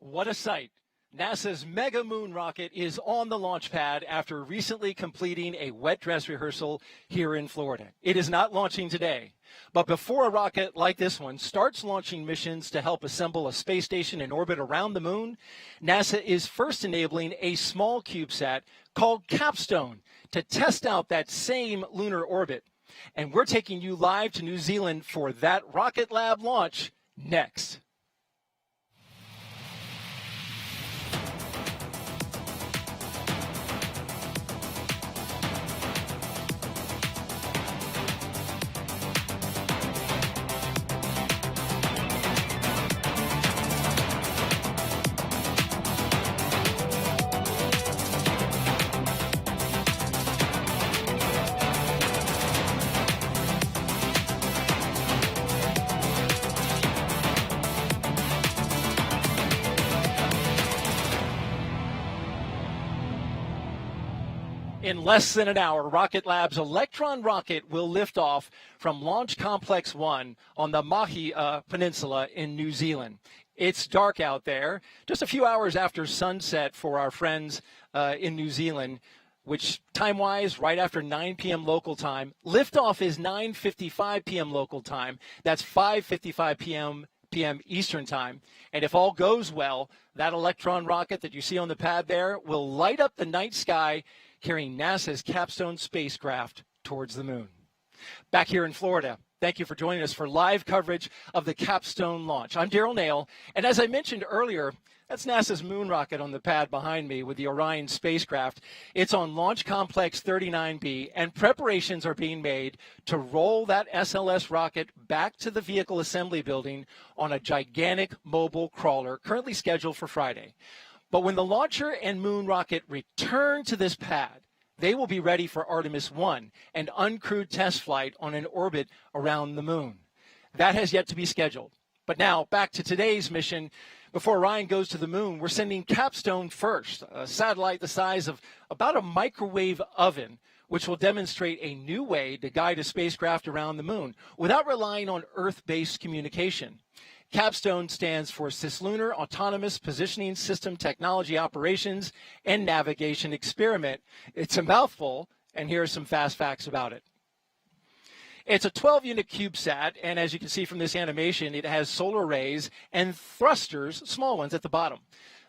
What a sight. NASA's Mega Moon rocket is on the launch pad after recently completing a wet dress rehearsal here in Florida. It is not launching today, but before a rocket like this one starts launching missions to help assemble a space station in orbit around the moon, NASA is first enabling a small CubeSat called CAPSTONE to test out that same lunar orbit. And we're taking you live to New Zealand for that Rocket Lab launch next. In less than an hour, Rocket Lab's Electron rocket will lift off from Launch Complex 1 on the Mahi Peninsula in New Zealand. It's dark out there, just a few hours after sunset for our friends in New Zealand, which time-wise, right after 9 p.m. local time. Liftoff is 9:55 p.m. local time. That's 5:55 p.m. Eastern time. And if all goes well, that Electron rocket that you see on the pad there will light up the night sky, carrying NASA's CAPSTONE spacecraft towards the moon. Back here in Florida, thank you for joining us for live coverage of the CAPSTONE launch. I'm Daryl Nail, and as I mentioned earlier, that's NASA's moon rocket on the pad behind me with the Orion spacecraft. It's on Launch Complex 39B, and preparations are being made to roll that SLS rocket back to the vehicle assembly building on a gigantic mobile crawler currently scheduled for Friday. But when the launcher and moon rocket return to this pad, they will be ready for Artemis 1, an uncrewed test flight on an orbit around the moon. That has yet to be scheduled. But now, back to today's mission. Before Orion goes to the moon, we're sending CAPSTONE first, a satellite the size of about a microwave oven, which will demonstrate a new way to guide a spacecraft around the moon without relying on Earth-based communication. CAPSTONE stands for Cislunar Autonomous Positioning System Technology Operations and Navigation Experiment. It's a mouthful, and here are some fast facts about it. It's a 12-unit CubeSat, and as you can see from this animation, it has solar arrays and thrusters, small ones, at the bottom.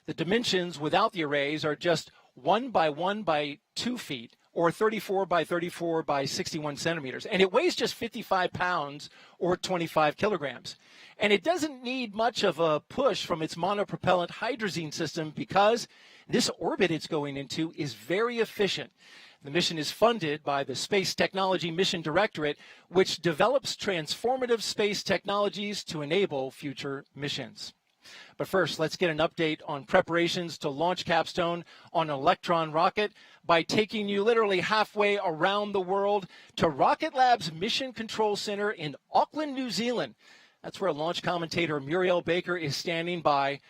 The dimensions without the arrays are just 1 by 1 by 2 feet, or 34 by 34 by 61 centimeters. And it weighs just 55 pounds or 25 kilograms. And it doesn't need much of a push from its monopropellant hydrazine system because this orbit it's going into is very efficient. The mission is funded by the Space Technology Mission Directorate, which develops transformative space technologies to enable future missions. But first, let's get an update on preparations to launch CAPSTONE on an Electron rocket by taking you literally halfway around the world to Rocket Lab's Mission Control Center in Auckland, New Zealand. That's where launch commentator Muriel Baker is standing by.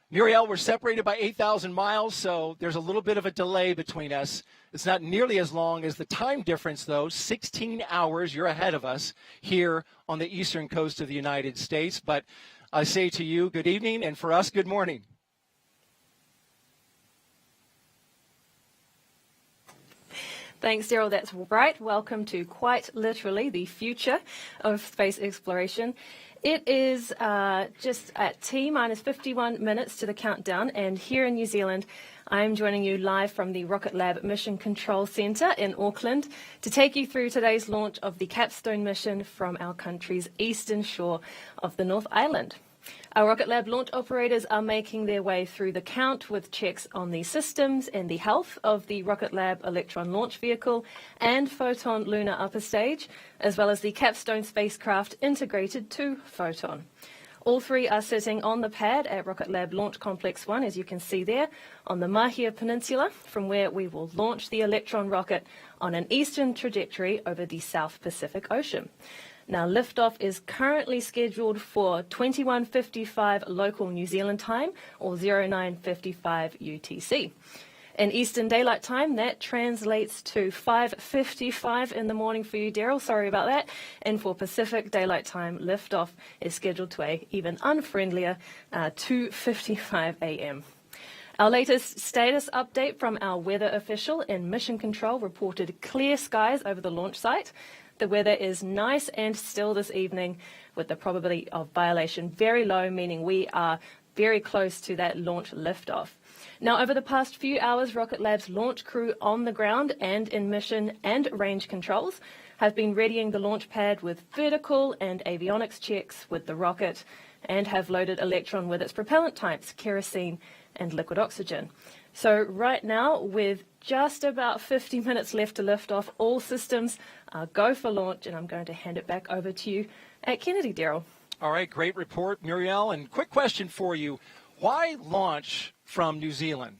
Muriel, we're separated by 8,000 miles, so there's a little bit of a delay between us. It's not nearly as long as the time difference, though. 16 hours, you're ahead of us here on the eastern coast of the United States. But I say to you, good evening, and for us, good morning. Thanks, Daryl. That's right. Welcome to quite literally the future of space exploration. It is just at T-minus 51 minutes to the countdown, and here in New Zealand, I'm joining you live from the Rocket Lab Mission Control Center in Auckland to take you through today's launch of the CAPSTONE mission from our country's eastern shore of the North Island. Our Rocket Lab launch operators are making their way through the count with checks on the systems and the health of the Rocket Lab Electron launch vehicle and Photon Lunar upper stage, as well as the CAPSTONE spacecraft integrated to Photon. All three are sitting on the pad at Rocket Lab Launch Complex 1, as you can see there, on the Mahi Peninsula, from where we will launch the Electron rocket on an eastern trajectory over the South Pacific Ocean. Now, liftoff is currently scheduled for 21:55 local New Zealand time, or 09:55 UTC. In Eastern Daylight Time, that translates to 5:55 in the morning for you, Daryl. Sorry about that. And for Pacific Daylight Time, liftoff is scheduled to a even unfriendlier 2:55 a.m. Our latest status update from our weather official in Mission Control reported clear skies over the launch site. The weather is nice and still this evening, with the probability of violation very low, meaning we are very close to that launch liftoff. Now, over the past few hours, Rocket Lab's launch crew on the ground and in mission and range controls have been readying the launch pad with vertical and avionics checks with the rocket, and have loaded Electron with its propellant types, kerosene and liquid oxygen. So right now, with just about 50 minutes left to lift off, all systems are go for launch, and I'm going to hand it back over to you at Kennedy, Daryl. All right, great report, Muriel. And quick question for you. Why launch from New Zealand?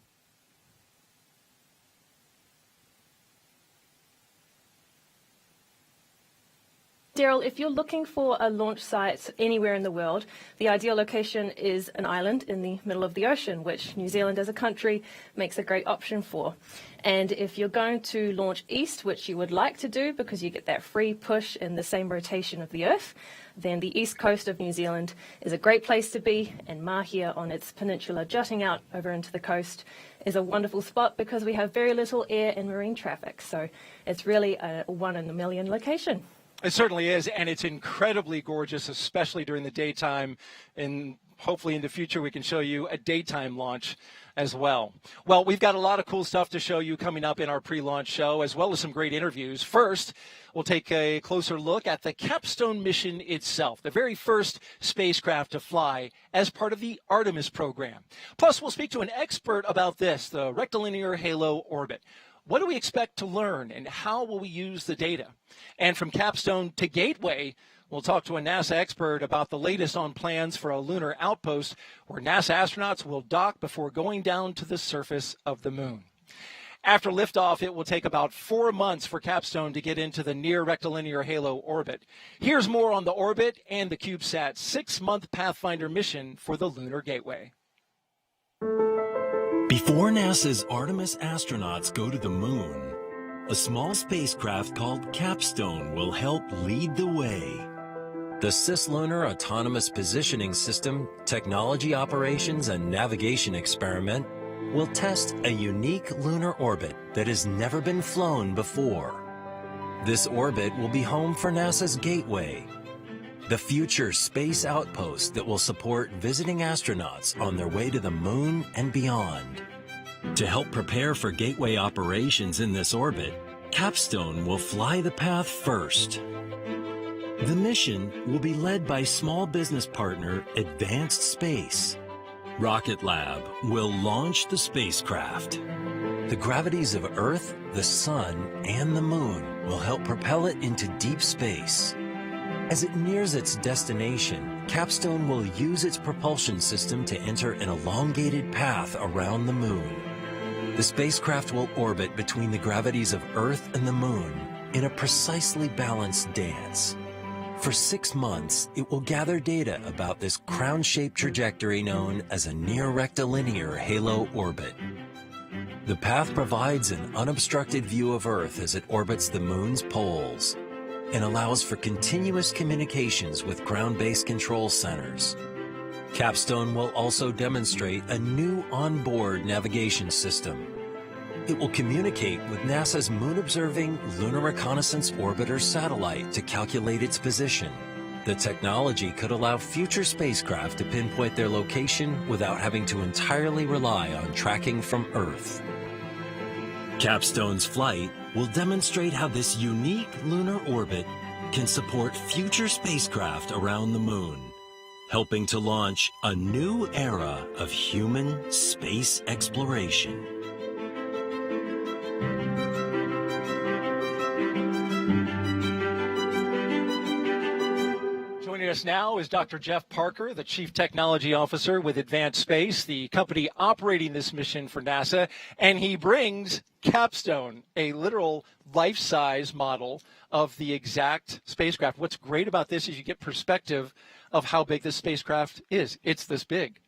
Daryl, if you're looking for a launch site anywhere in the world, the ideal location is an island in the middle of the ocean, which New Zealand as a country makes a great option for. And if you're going to launch east, which you would like to do because you get that free push in the same rotation of the Earth, then the east coast of New Zealand is a great place to be, and Mahia on its peninsula jutting out over into the coast is a wonderful spot because we have very little air and marine traffic. So it's really a one in a million location. It certainly is, and it's incredibly gorgeous, especially during the daytime, and hopefully in the future we can show you a daytime launch as well. Well, we've got a lot of cool stuff to show you coming up in our pre-launch show, as well as some great interviews. First, we'll take a closer look at the CAPSTONE mission itself, the very first spacecraft to fly as part of the Artemis program. Plus, we'll speak to an expert about this, the rectilinear halo orbit. What do we expect to learn, and how will we use the data? And from Capstone to Gateway, we'll talk to a NASA expert about the latest on plans for a lunar outpost where NASA astronauts will dock before going down to the surface of the moon. After liftoff, it will take about 4 months for Capstone to get into the near rectilinear halo orbit. Here's more on the orbit and the CubeSat 6-month Pathfinder mission for the Lunar Gateway. Before NASA's Artemis astronauts go to the moon, a small spacecraft called CAPSTONE will help lead the way. The Cislunar Autonomous Positioning System, Technology Operations and Navigation Experiment will test a unique lunar orbit that has never been flown before. This orbit will be home for NASA's Gateway, the future space outpost that will support visiting astronauts on their way to the moon and beyond. To help prepare for Gateway operations in this orbit, CAPSTONE will fly the path first. The mission will be led by small business partner Advanced Space. Rocket Lab will launch the spacecraft. The gravities of Earth, the Sun, and the Moon will help propel it into deep space. As it nears its destination, CAPSTONE will use its propulsion system to enter an elongated path around the Moon. The spacecraft will orbit between the gravities of Earth and the Moon in a precisely balanced dance. For 6 months, it will gather data about this crown-shaped trajectory known as a near-rectilinear halo orbit. The path provides an unobstructed view of Earth as it orbits the Moon's poles, and allows for continuous communications with ground-based control centers. CAPSTONE will also demonstrate a new onboard navigation system. It will communicate with NASA's moon-observing Lunar Reconnaissance Orbiter satellite to calculate its position. The technology could allow future spacecraft to pinpoint their location without having to entirely rely on tracking from Earth. CAPSTONE's flight will demonstrate how this unique lunar orbit can support future spacecraft around the moon, helping to launch a new era of human space exploration. Joining us now is Dr. Jeff Parker, the Chief Technology Officer with Advanced Space, the company operating this mission for NASA, and he brings CAPSTONE, a literal life-size model of the exact spacecraft. What's great about this is you get perspective of how big this spacecraft is. It's this big.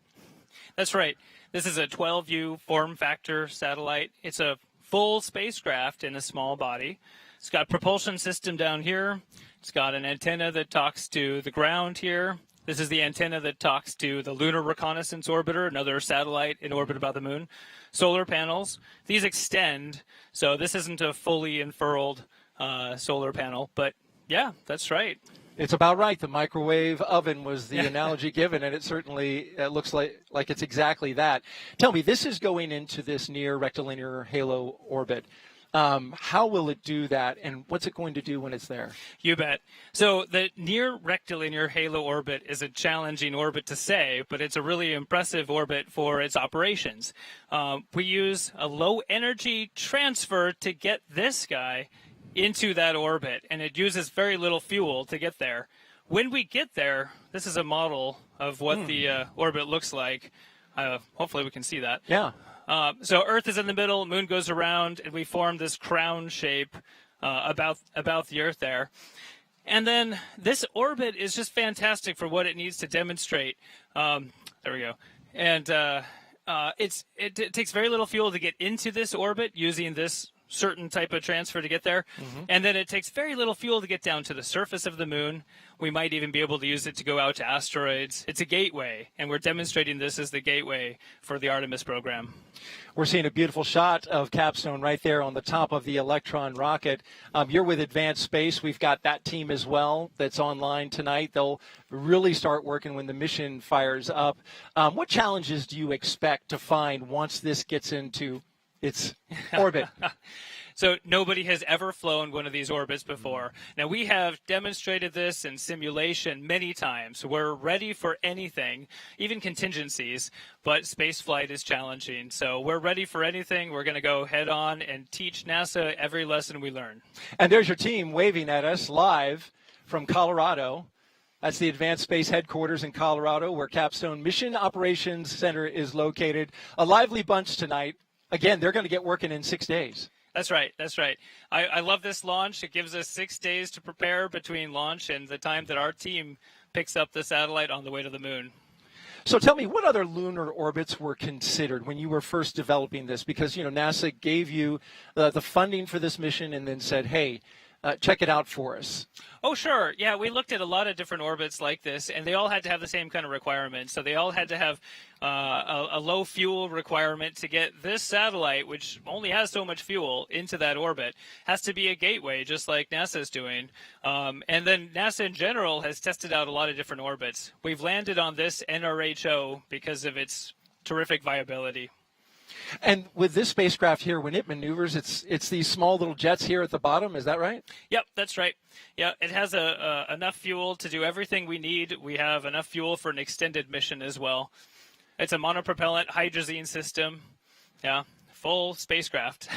That's right. This is a 12U form factor satellite. It's a full spacecraft in a small body. It's got a propulsion system down here. It's got an antenna that talks to the ground here. This is the antenna that talks to the Lunar Reconnaissance Orbiter, another satellite in orbit about the moon. Solar panels. These extend, so this isn't a fully unfurled solar panel, but yeah, that's right. It's about right. The microwave oven was the analogy given, and it certainly looks like it's exactly that. Tell me, this is going into this near rectilinear halo orbit. How will it do that, and what's it going to do when it's there? You bet. So the near rectilinear halo orbit is a challenging orbit to say, but it's a really impressive orbit for its operations. We use a low-energy transfer to get this guy into that orbit, and it uses very little fuel to get there. When we get there, this is a model of what the orbit looks like. Hopefully we can see that. Yeah. So Earth is in the middle, Moon goes around, and we form this crown shape about the Earth there. And then this orbit is just fantastic for what it needs to demonstrate. There we go. And it takes very little fuel to get into this orbit using this certain type of transfer to get there. And then it takes very little fuel to get down to the surface of the moon. We might even be able to use it to go out to asteroids. It's a gateway, and we're demonstrating this as the gateway for the Artemis program. We're seeing a beautiful shot of Capstone right there on the top of the Electron rocket. You're with Advanced Space. We've got that team as well that's online tonight. They'll really start working when the mission fires up. What challenges do you expect to find once this gets into its orbit? So nobody has ever flown one of these orbits before. Now, we have demonstrated this in simulation many times. We're ready for anything, even contingencies, but space flight is challenging. So we're ready for anything. We're going to go head on and teach NASA every lesson we learn. And there's your team waving at us live from Colorado. That's the Advanced Space headquarters in Colorado, where Capstone Mission Operations Center is located. A lively bunch tonight. Again, they're going to get working in 6 days. That's right. That's right. I love this launch. It gives us 6 days to prepare between launch and the time that our team picks up the satellite on the way to the moon. So tell me, what other lunar orbits were considered when you were first developing this? Because, NASA gave you the funding for this mission and then said, hey, check it out for us. Oh, sure. Yeah, we looked at a lot of different orbits like this, and they all had to have the same kind of requirements. So they all had to have a low fuel requirement to get this satellite, which only has so much fuel, into that orbit. Has to be a gateway, just like NASA's doing. And then NASA in general has tested out a lot of different orbits. We've landed on this NRHO because of its terrific viability. And with this spacecraft here, when it maneuvers, it's these small little jets here at the bottom. Is that right? Yep, that's right. Yeah, it has enough fuel to do everything we need. We have enough fuel for an extended mission as well. It's a monopropellant hydrazine system. Yeah, full spacecraft.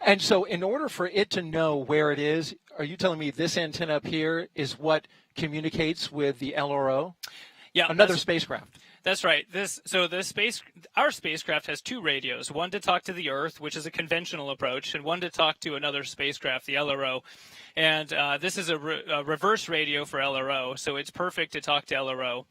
And so in order for it to know where it is, are you telling me this antenna up here is what communicates with the LRO? Yeah, another spacecraft. That's right. Our spacecraft has 2 radios, one to talk to the Earth, which is a conventional approach, and one to talk to another spacecraft, the LRO. And this is a reverse radio for LRO, so it's perfect to talk to LRO.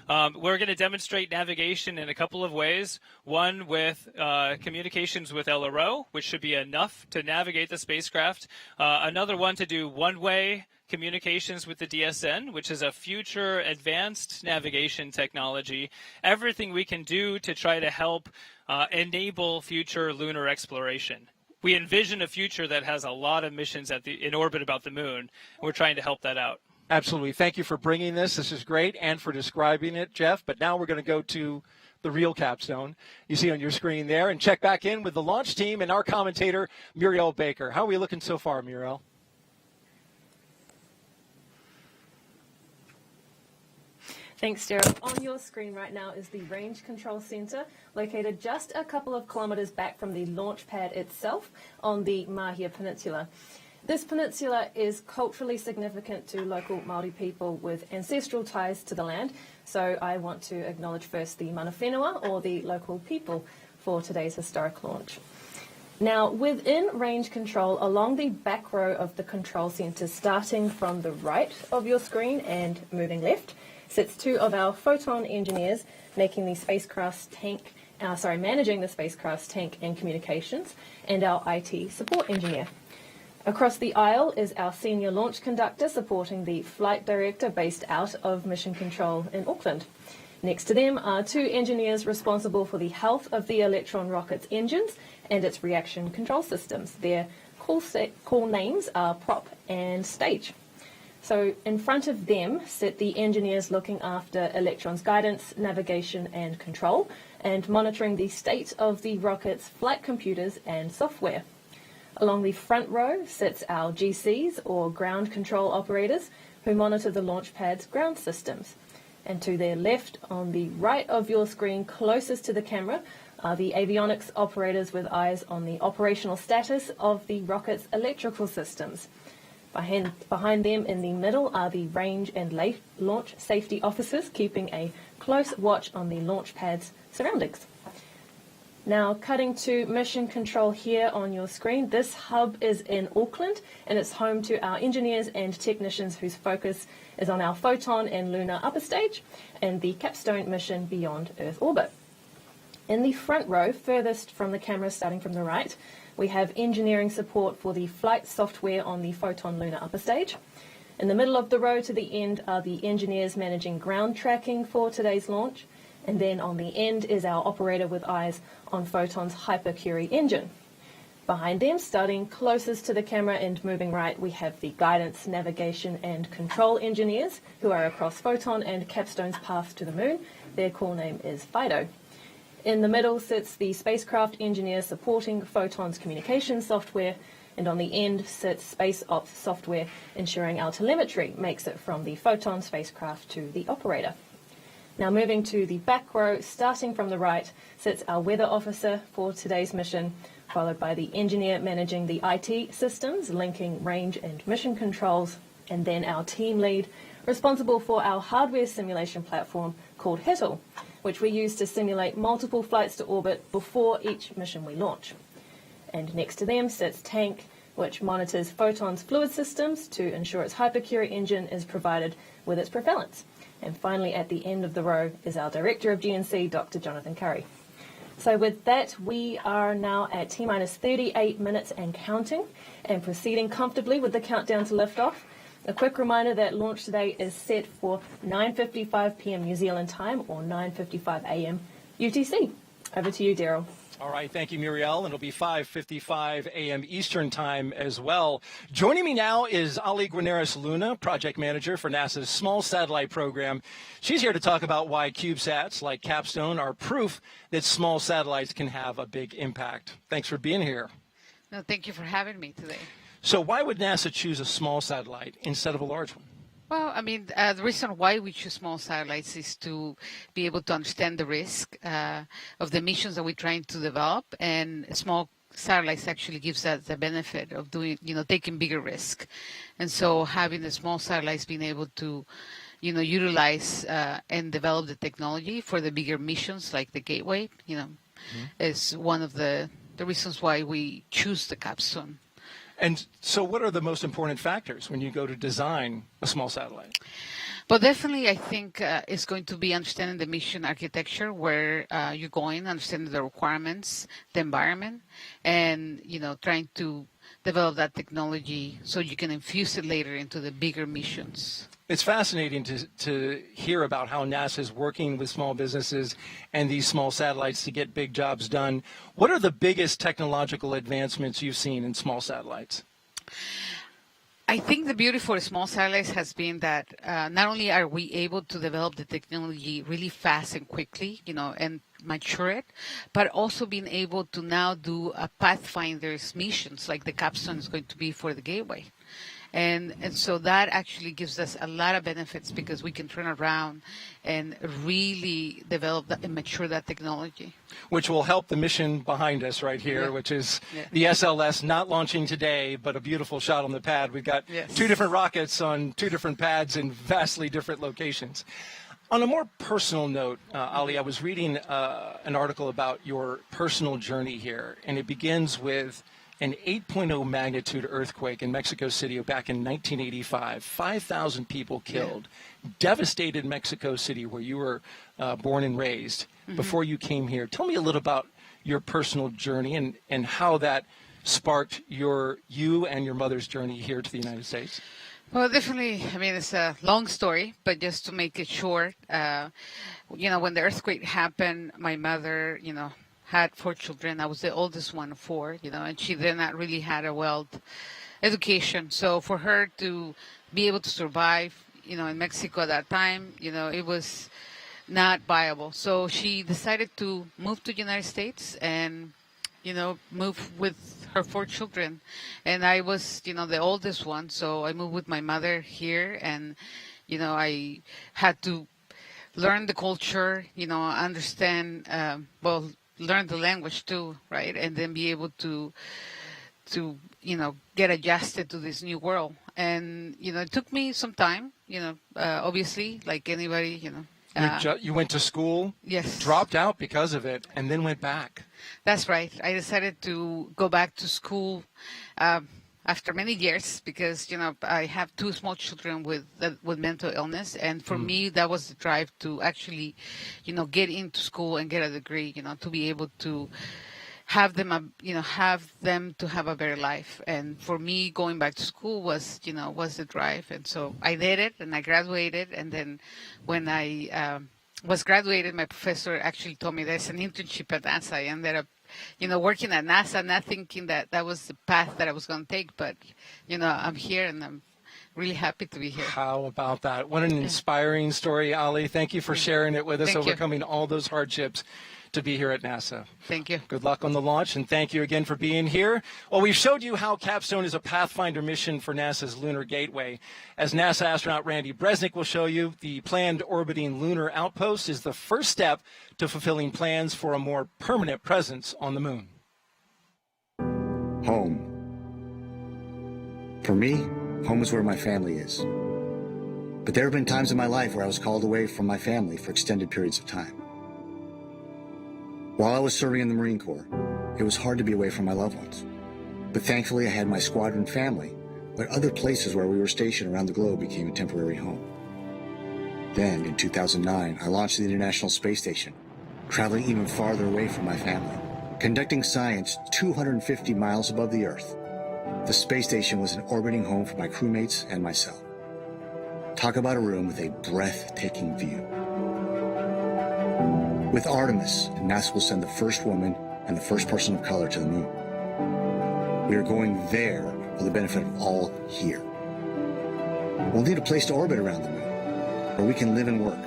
We're going to demonstrate navigation in a couple of ways. One with communications with LRO, which should be enough to navigate the spacecraft. Another one to do one-way communications with the DSN, which is a future advanced navigation technology. Everything we can do to try to help enable future lunar exploration. We envision a future that has a lot of missions in orbit about the moon. We're trying to help that out. Absolutely. Thank you for bringing this. This is great, and for describing it, Jeff. But now we're going to go to the real Capstone you see on your screen there and check back in with the launch team and our commentator, Muriel Baker. How are we looking so far, Muriel? Thanks, Daryl. On your screen right now is the Range Control Center, located just a couple of kilometres back from the launch pad itself on the Mahia Peninsula. This peninsula is culturally significant to local Māori people with ancestral ties to the land, so I want to acknowledge first the mana whenua, or the local people, for today's historic launch. Now, within range control, along the back row of the control centre, starting from the right of your screen and moving left, sits 2 of our photon engineers making the spacecraft's tank managing the spacecraft's tank and communications, and our IT support engineer. Across the aisle is our senior launch conductor supporting the flight director based out of Mission Control in Auckland. Next to them are 2 engineers responsible for the health of the Electron rocket's engines and its reaction control systems. Their call names are Prop and Stage. So in front of them sit the engineers looking after Electron's guidance, navigation and control, and monitoring the state of the rocket's flight computers and software. Along the front row sits our GCs, or ground control operators, who monitor the launch pad's ground systems. And to their left, on the right of your screen, closest to the camera, are the avionics operators with eyes on the operational status of the rocket's electrical systems. Behind them in the middle are the range and launch safety officers, keeping a close watch on the launch pad's surroundings. Now, cutting to Mission Control here on your screen, this hub is in Auckland, and it's home to our engineers and technicians whose focus is on our Photon and Lunar upper stage and the CAPSTONE mission beyond Earth orbit. In the front row, furthest from the camera starting from the right, we have engineering support for the flight software on the Photon Lunar upper stage. In the middle of the row to the end are the engineers managing ground tracking for today's launch. And then on the end is our operator with eyes on Photon's Hypercurie engine. Behind them, starting closest to the camera and moving right, we have the guidance, navigation and control engineers who are across Photon and CAPSTONE's path to the moon. Their call name is Fido. In the middle sits the spacecraft engineer supporting Photon's communication software, and on the end sits Space Ops software ensuring our telemetry makes it from the Photon spacecraft to the operator. Now moving to the back row, starting from the right, sits our weather officer for today's mission, followed by the engineer managing the IT systems, linking range and mission controls, and then our team lead, responsible for our hardware simulation platform called HITL, which we use to simulate multiple flights to orbit before each mission we launch. And next to them sits Tank, which monitors Photon's fluid systems to ensure its Hypercurie engine is provided with its propellants. And finally, at the end of the row is our Director of GNC, Dr. Jonathan Curry. So with that, we are now at T-minus 38 minutes and counting, and proceeding comfortably with the countdown to liftoff. A quick reminder that launch today is set for 9:55 p.m. New Zealand time, or 9:55 a.m. UTC. Over to you, Daryl. All right, thank you, Muriel. It'll be 5:55 a.m. Eastern Time as well. Joining me now is Ali Guarneros Luna, Project Manager for NASA's Small Satellite Program. She's here to talk about why CubeSats like Capstone are proof that small satellites can have a big impact. Thanks for being here. No, thank you for having me today. So why would NASA choose a small satellite instead of a large one? Well, I mean, the reason why we choose small satellites is to be able to understand the risk of the missions that we're trying to develop, and small satellites actually gives us the benefit of doing, taking bigger risk. And so having the small satellites being able to, utilize and develop the technology for the bigger missions like the Gateway, is one of the reasons why we choose the Capstone. And so what are the most important factors when you go to design a small satellite? But definitely, I think it's going to be understanding the mission architecture, where you're going, understanding the requirements, the environment, and, trying to develop that technology so you can infuse it later into the bigger missions. It's fascinating to hear about how NASA is working with small businesses and these small satellites to get big jobs done. What are the biggest technological advancements you've seen in small satellites? I think the beauty for small satellites has been that not only are we able to develop the technology really fast and quickly, and mature it, but also being able to now do a pathfinder's missions like the Capstone is going to be for the Gateway. And so that actually gives us a lot of benefits because we can turn around and really develop that and mature that technology. Which will help the mission behind us right here, which is the SLS not launching today, but a beautiful shot on the pad. We've got two different rockets on two different pads in vastly different locations. On a more personal note, Ali, I was reading an article about your personal journey here, and it begins with an 8.0 magnitude earthquake in Mexico City back in 1985. 5,000 people killed. Devastated Mexico City, where you were born and raised. before you came here. Tell me a little about your personal journey and how that sparked you and your mother's journey here to the United States. Well, definitely. I mean, it's a long story, but just to make it short, when the earthquake happened, my mother, had 4 children. I was the oldest one of 4, and she did not really had a well education. So for her to be able to survive, in Mexico at that time, it was not viable. So she decided to move to the United States and, move with her 4 children. And I was, the oldest one. So I moved with my mother here, and, I had to learn the culture, understand, learn the language too, right? And then be able to get adjusted to this new world. And, it took me some time, obviously, like anybody, You went to school, yes, dropped out because of it, and then went back. That's right. I decided to go back to school after many years because, I have 2 small children with mental illness. And for me, that was the drive to actually, get into school and get a degree, to be able to have them, to have a better life. And for me, going back to school was the drive. And so I did it, and I graduated. And then when I was graduated, my professor actually told me there's an internship at NASA. I ended up, working at NASA, not thinking that was the path that I was going to take. But, I'm here, and I'm really happy to be here. How about that? What an inspiring story, Ali. Thank you for sharing it with us, Thank you. overcoming all those hardships to be here at NASA. Thank you. Good luck on the launch, and thank you again for being here. Well, we've showed you how Capstone is a Pathfinder mission for NASA's Lunar Gateway. As NASA astronaut Randy Bresnik will show you, the planned orbiting lunar outpost is the first step to fulfilling plans for a more permanent presence on the moon. Home. For me, home is where my family is. But there have been times in my life where I was called away from my family for extended periods of time. While I was serving in the Marine Corps, it was hard to be away from my loved ones. But thankfully, I had my squadron family, but other places where we were stationed around the globe became a temporary home. Then, in 2009, I launched the International Space Station, traveling even farther away from my family, conducting science 250 miles above the Earth. The space station was an orbiting home for my crewmates and myself. Talk about a room with a breathtaking view. With Artemis, NASA will send the first woman and the first person of color to the moon. We are going there for the benefit of all here. We'll need a place to orbit around the moon, where we can live and work,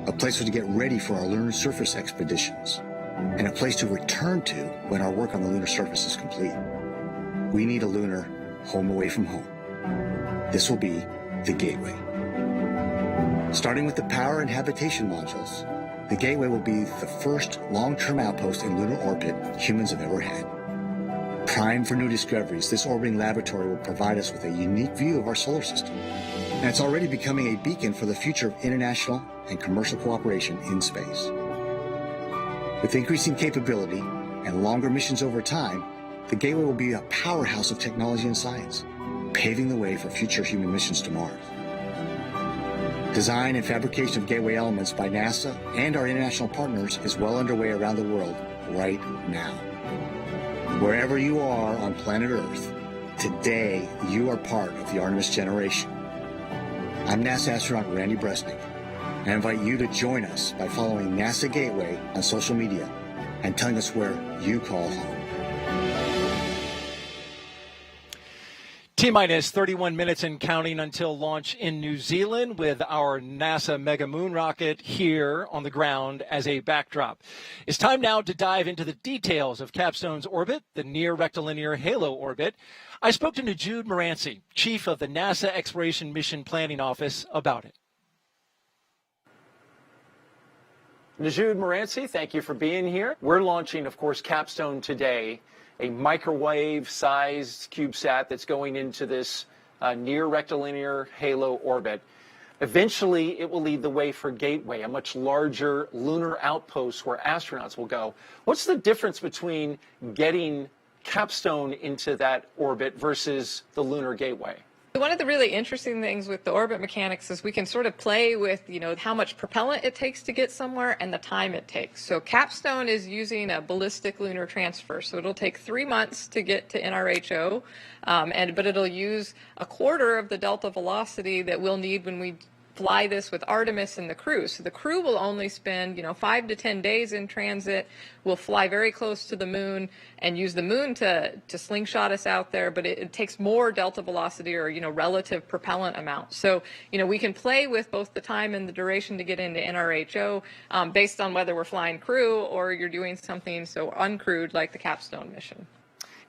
a place to get ready for our lunar surface expeditions, and a place to return to when our work on the lunar surface is complete. We need a lunar home away from home. This will be the Gateway. Starting with the power and habitation modules, the Gateway will be the first long-term outpost in lunar orbit humans have ever had. Primed for new discoveries, this orbiting laboratory will provide us with a unique view of our solar system. And it's already becoming a beacon for the future of international and commercial cooperation in space. With increasing capability and longer missions over time, the Gateway will be a powerhouse of technology and science, paving the way for future human missions to Mars. Design and fabrication of Gateway elements by NASA and our international partners is well underway around the world right now. Wherever you are on planet Earth, today you are part of the Artemis generation. I'm NASA astronaut Randy Bresnik, and I invite you to join us by following NASA Gateway on social media and telling us where you call home. T-minus 31 minutes and counting until launch in New Zealand with our NASA Mega Moon rocket here on the ground as a backdrop. It's time now to dive into the details of Capstone's orbit, the near rectilinear halo orbit. I spoke to Najood Moranci, chief of the NASA Exploration Mission Planning Office, about it. Najood Moranci, thank you for being here. We're launching, of course, Capstone today, a microwave-sized CubeSat that's going into this near rectilinear halo orbit. Eventually, it will lead the way for Gateway, a much larger lunar outpost where astronauts will go. What's the difference between getting Capstone into that orbit versus the Lunar Gateway? One of the really interesting things with the orbit mechanics is we can sort of play with, how much propellant it takes to get somewhere and the time it takes. So CAPSTONE is using a ballistic lunar transfer. So it'll take 3 months to get to NRHO, but it'll use a quarter of the delta velocity that we'll need when we fly this with Artemis and the crew. So the crew will only spend, 5 to 10 days in transit. We'll fly very close to the moon and use the moon to slingshot us out there, but it takes more delta velocity or, relative propellant amount. So, we can play with both the time and the duration to get into NRHO based on whether we're flying crew or you're doing something so uncrewed like the CAPSTONE mission.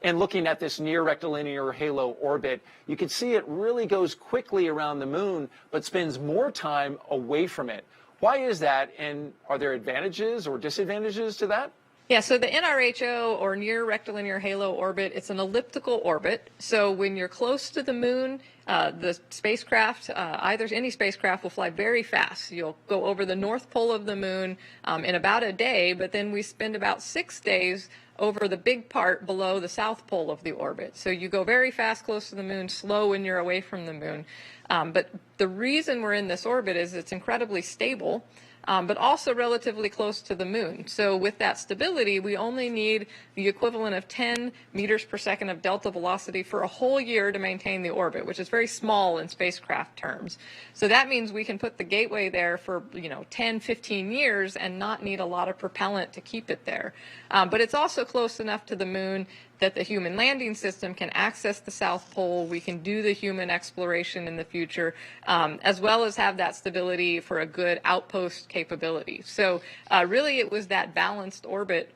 And looking at this near rectilinear halo orbit, you can see it really goes quickly around the moon, but spends more time away from it. Why is that, and are there advantages or disadvantages to that? Yeah, so the NRHO, or near rectilinear halo orbit, it's an elliptical orbit. So when you're close to the moon, the spacecraft, any spacecraft will fly very fast. You'll go over the north pole of the moon in about a day, but then we spend about 6 days over the big part below the south pole of the orbit. So you go very fast close to the moon, slow when you're away from the moon. But the reason we're in this orbit is it's incredibly stable, but also relatively close to the moon. So with that stability, we only need the equivalent of 10 meters per second of delta velocity for a whole year to maintain the orbit, which is very small in spacecraft terms. So that means we can put the gateway there for 10, 15 years and not need a lot of propellant to keep it there. But it's also close enough to the moon that the human landing system can access the South Pole. We can do the human exploration in the future, as well as have that stability for a good outpost capability. So really it was that balanced orbit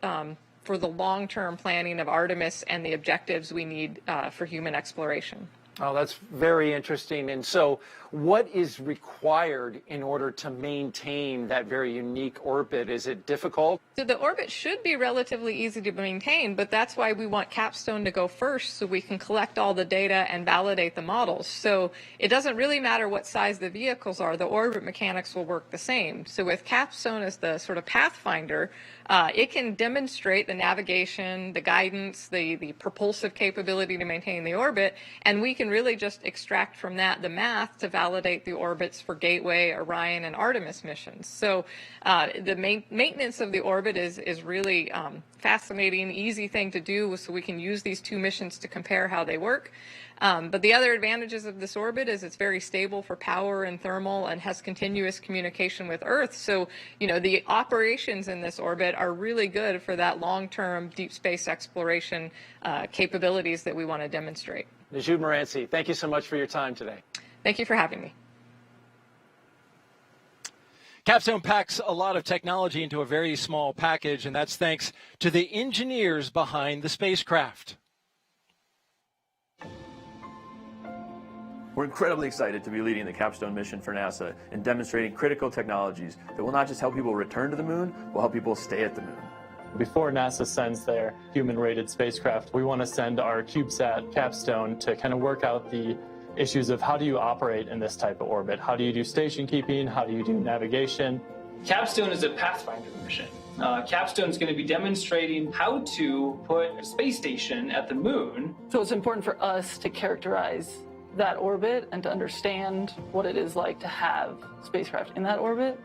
for the long-term planning of Artemis and the objectives we need for human exploration. Oh, that's very interesting. And so what is required in order to maintain that very unique orbit? Is it difficult? So the orbit should be relatively easy to maintain, but that's why we want CAPSTONE to go first so we can collect all the data and validate the models. So it doesn't really matter what size the vehicles are, the orbit mechanics will work the same. So with CAPSTONE as the sort of pathfinder, it can demonstrate the navigation, the guidance, the propulsive capability to maintain the orbit, and we can really just extract from that the math to validate the orbits for Gateway, Orion, and Artemis missions. So the maintenance of the orbit is really fascinating, easy thing to do, so we can use these two missions to compare how they work. But the other advantages of this orbit is it's very stable for power and thermal and has continuous communication with Earth. So, the operations in this orbit are really good for that long-term deep space exploration capabilities that we want to demonstrate. Najib Moranci, thank you so much for your time today. Thank you for having me. CAPSTONE packs a lot of technology into a very small package, and that's thanks to the engineers behind the spacecraft. We're incredibly excited to be leading the CAPSTONE mission for NASA and demonstrating critical technologies that will not just help people return to the moon, will help people stay at the moon. Before NASA sends their human-rated spacecraft, we want to send our CubeSat CAPSTONE to kind of work out the issues of how do you operate in this type of orbit? How do you do station keeping? How do you do navigation? CAPSTONE is a pathfinder mission. CAPSTONE is going to be demonstrating how to put a space station at the moon. So it's important for us to characterize that orbit and to understand what it is like to have spacecraft in that orbit.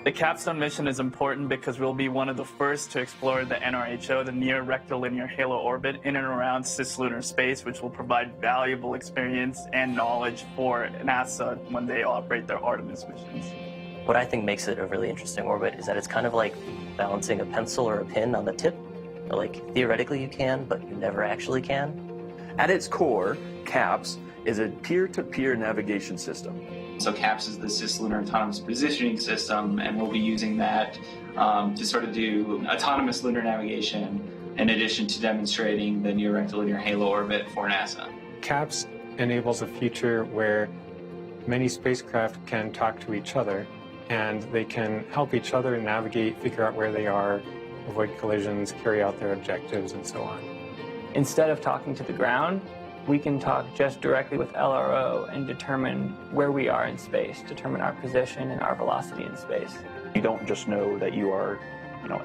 The CAPSTONE mission is important because we'll be one of the first to explore the NRHO, the near rectilinear halo orbit, in and around cislunar space, which will provide valuable experience and knowledge for NASA when they operate their Artemis missions. What I think makes it a really interesting orbit is that it's kind of like balancing a pencil or a pin on the tip. Like, theoretically you can, but you never actually can. At its core, CAPS is a peer-to-peer navigation system. So CAPS is the cislunar autonomous positioning system, and we'll be using that to sort of do autonomous lunar navigation in addition to demonstrating the near rectilinear halo orbit for NASA. CAPS enables a future where many spacecraft can talk to each other, and they can help each other navigate, figure out where they are, avoid collisions, carry out their objectives, and so on. Instead of talking to the ground, we can talk just directly with LRO and determine where we are in space, determine our position and our velocity in space. You don't just know that you are,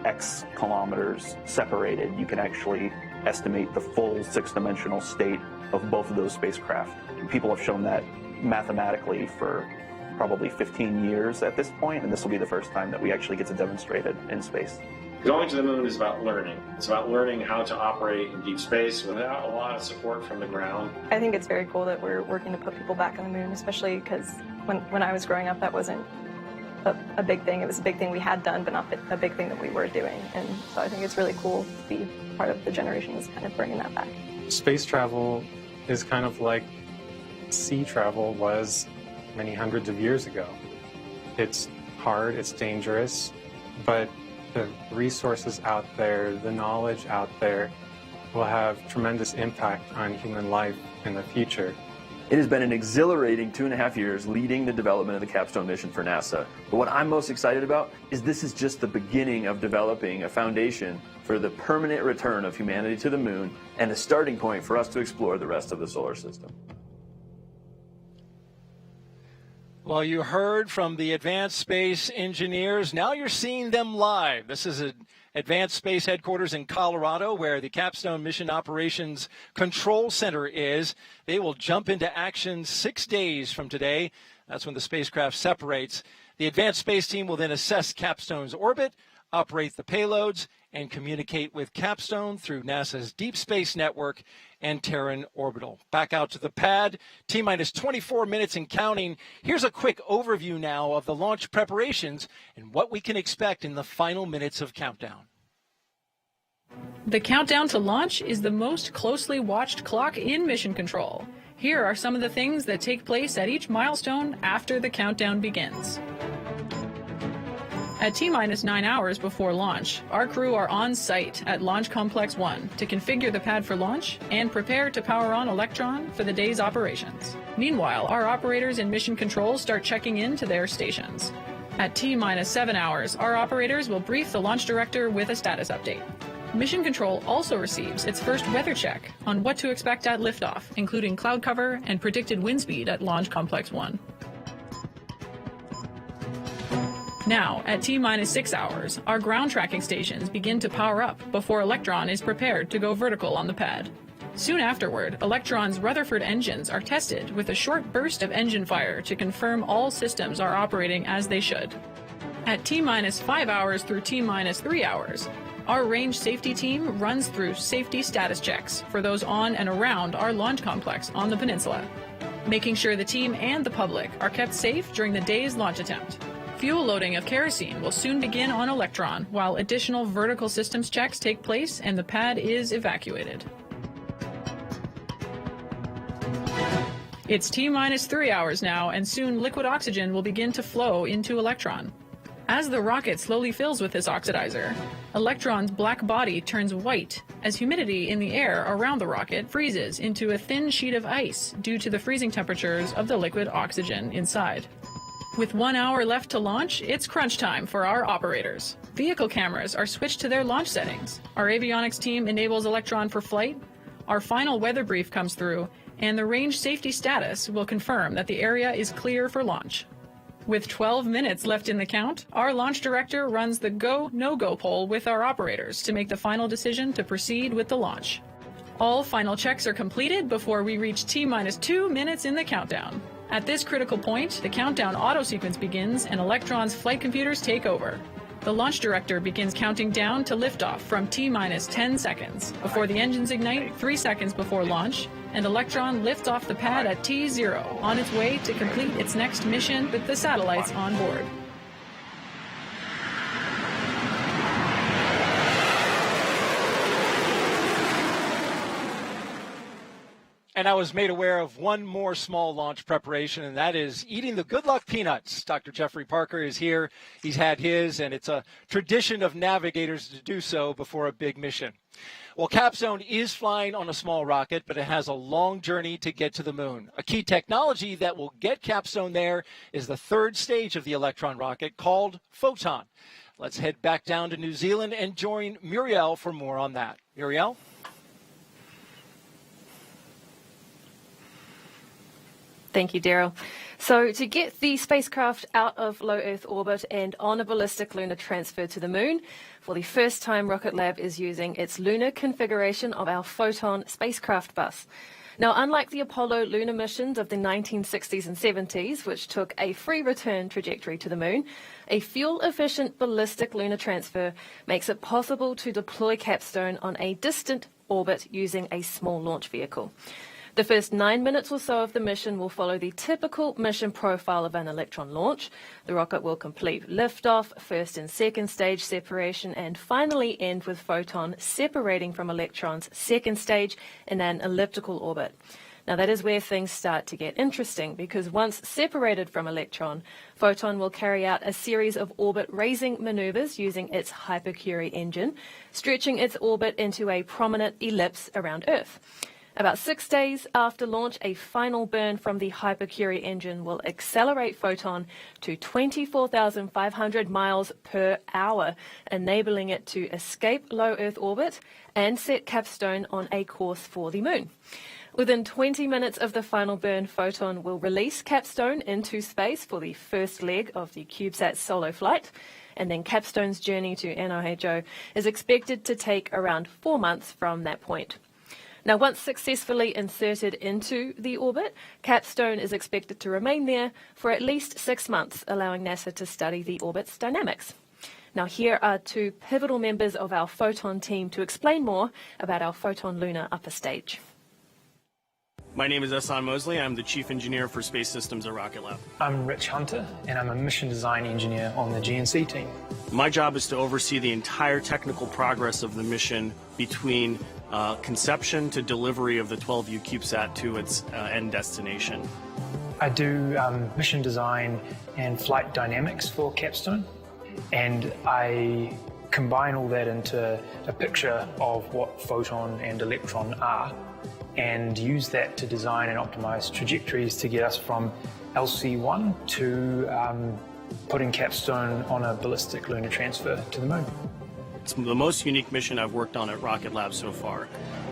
X kilometers separated. You can actually estimate the full six-dimensional state of both of those spacecraft. People have shown that mathematically for probably 15 years at this point, and this will be the first time that we actually get to demonstrate it in space. Going to the moon is about learning. It's about learning how to operate in deep space without a lot of support from the ground. I think it's very cool that we're working to put people back on the moon, especially because when I was growing up, that wasn't a big thing. It was a big thing we had done, but not a big thing that we were doing. And so I think it's really cool to be part of the generation that's kind of bringing that back. Space travel is kind of like sea travel was many hundreds of years ago. It's hard, it's dangerous, but the resources out there, the knowledge out there will have tremendous impact on human life in the future. It has been an exhilarating 2.5 years leading the development of the CAPSTONE mission for NASA. But what I'm most excited about is this is just the beginning of developing a foundation for the permanent return of humanity to the moon and a starting point for us to explore the rest of the solar system. Well, you heard from the Advanced Space engineers. Now you're seeing them live. This is an Advanced Space headquarters in Colorado where the CAPSTONE Mission Operations Control Center is. They will jump into action 6 days from today. That's when the spacecraft separates. The Advanced Space team will then assess CAPSTONE's orbit, operate the payloads, and communicate with CAPSTONE through NASA's Deep Space Network and Terran Orbital. Back out to the pad, T-minus 24 minutes and counting. Here's a quick overview now of the launch preparations and what we can expect in the final minutes of countdown. The countdown to launch is the most closely watched clock in mission control. Here are some of the things that take place at each milestone after the countdown begins. At T-minus 9 hours before launch, our crew are on site at Launch Complex 1 to configure the pad for launch and prepare to power on Electron for the day's operations. Meanwhile, our operators in mission control start checking in to their stations. At T-minus 7 hours, our operators will brief the launch director with a status update. Mission Control also receives its first weather check on what to expect at liftoff, including cloud cover and predicted wind speed at Launch Complex 1. Now, at T-minus 6 hours, our ground tracking stations begin to power up before Electron is prepared to go vertical on the pad. Soon afterward, Electron's Rutherford engines are tested with a short burst of engine fire to confirm all systems are operating as they should. At T-minus 5 hours through T-minus 3 hours, our range safety team runs through safety status checks for those on and around our launch complex on the peninsula, making sure the team and the public are kept safe during the day's launch attempt. Fuel loading of kerosene will soon begin on Electron, while additional vertical systems checks take place and the pad is evacuated. It's T-minus 3 hours now, and soon liquid oxygen will begin to flow into Electron. As the rocket slowly fills with this oxidizer, Electron's black body turns white as humidity in the air around the rocket freezes into a thin sheet of ice due to the freezing temperatures of the liquid oxygen inside. With 1 hour left to launch, it's crunch time for our operators. Vehicle cameras are switched to their launch settings. Our avionics team enables Electron for flight. Our final weather brief comes through, and the range safety status will confirm that the area is clear for launch. With 12 minutes left in the count, our launch director runs the go, no-go poll with our operators to make the final decision to proceed with the launch. All final checks are completed before we reach T-minus 2 minutes in the countdown. At this critical point, the countdown auto sequence begins and Electron's flight computers take over. The launch director begins counting down to liftoff from T-minus 10 seconds before the engines ignite 3 seconds before launch, and Electron lifts off the pad at T0 on its way to complete its next mission with the satellites on board. And I was made aware of one more small launch preparation, and that is eating the Good Luck Peanuts. Dr. Jeffrey Parker is here. He's had his, and it's a tradition of navigators to do so before a big mission. Well, Capstone is flying on a small rocket, but it has a long journey to get to the moon. A key technology that will get Capstone there is the third stage of the Electron rocket called Photon. Let's head back down to New Zealand and join Muriel for more on that. Muriel? Thank you, Daryl. So to get the spacecraft out of low Earth orbit and on a ballistic lunar transfer to the moon, for the first time, Rocket Lab is using its lunar configuration of our Photon spacecraft bus. Now, unlike the Apollo lunar missions of the 1960s and 70s, which took a free return trajectory to the moon, a fuel-efficient ballistic lunar transfer makes it possible to deploy CAPSTONE on a distant orbit using a small launch vehicle. The first 9 minutes or so of the mission will follow the typical mission profile of an Electron launch. The rocket will complete liftoff, first and second stage separation, and finally end with Photon separating from Electron's second stage in an elliptical orbit. Now that is where things start to get interesting, because once separated from Electron, Photon will carry out a series of orbit-raising maneuvers using its Hypercurie engine, stretching its orbit into a prominent ellipse around Earth. About 6 days after launch, a final burn from the Hypercurie engine will accelerate Photon to 24,500 miles per hour, enabling it to escape low Earth orbit and set CAPSTONE on a course for the moon. Within 20 minutes of the final burn, Photon will release CAPSTONE into space for the first leg of the CubeSat solo flight, and then CAPSTONE's journey to NRHO is expected to take around 4 months from that point. Now, once successfully inserted into the orbit, CAPSTONE is expected to remain there for at least 6 months, allowing NASA to study the orbit's dynamics. Now, here are two pivotal members of our Photon team to explain more about our Photon Lunar upper stage. My name is Ehsan Mosley. I'm the Chief Engineer for Space Systems at Rocket Lab. I'm Rich Hunter, and I'm a Mission Design Engineer on the GNC team. My job is to oversee the entire technical progress of the mission between conception to delivery of the 12U CubeSat to its end destination. I do mission design and flight dynamics for CAPSTONE, and I combine all that into a picture of what Photon and Electron are, and use that to design and optimize trajectories to get us from LC1 to putting CAPSTONE on a ballistic lunar transfer to the moon. It's the most unique mission I've worked on at Rocket Lab so far.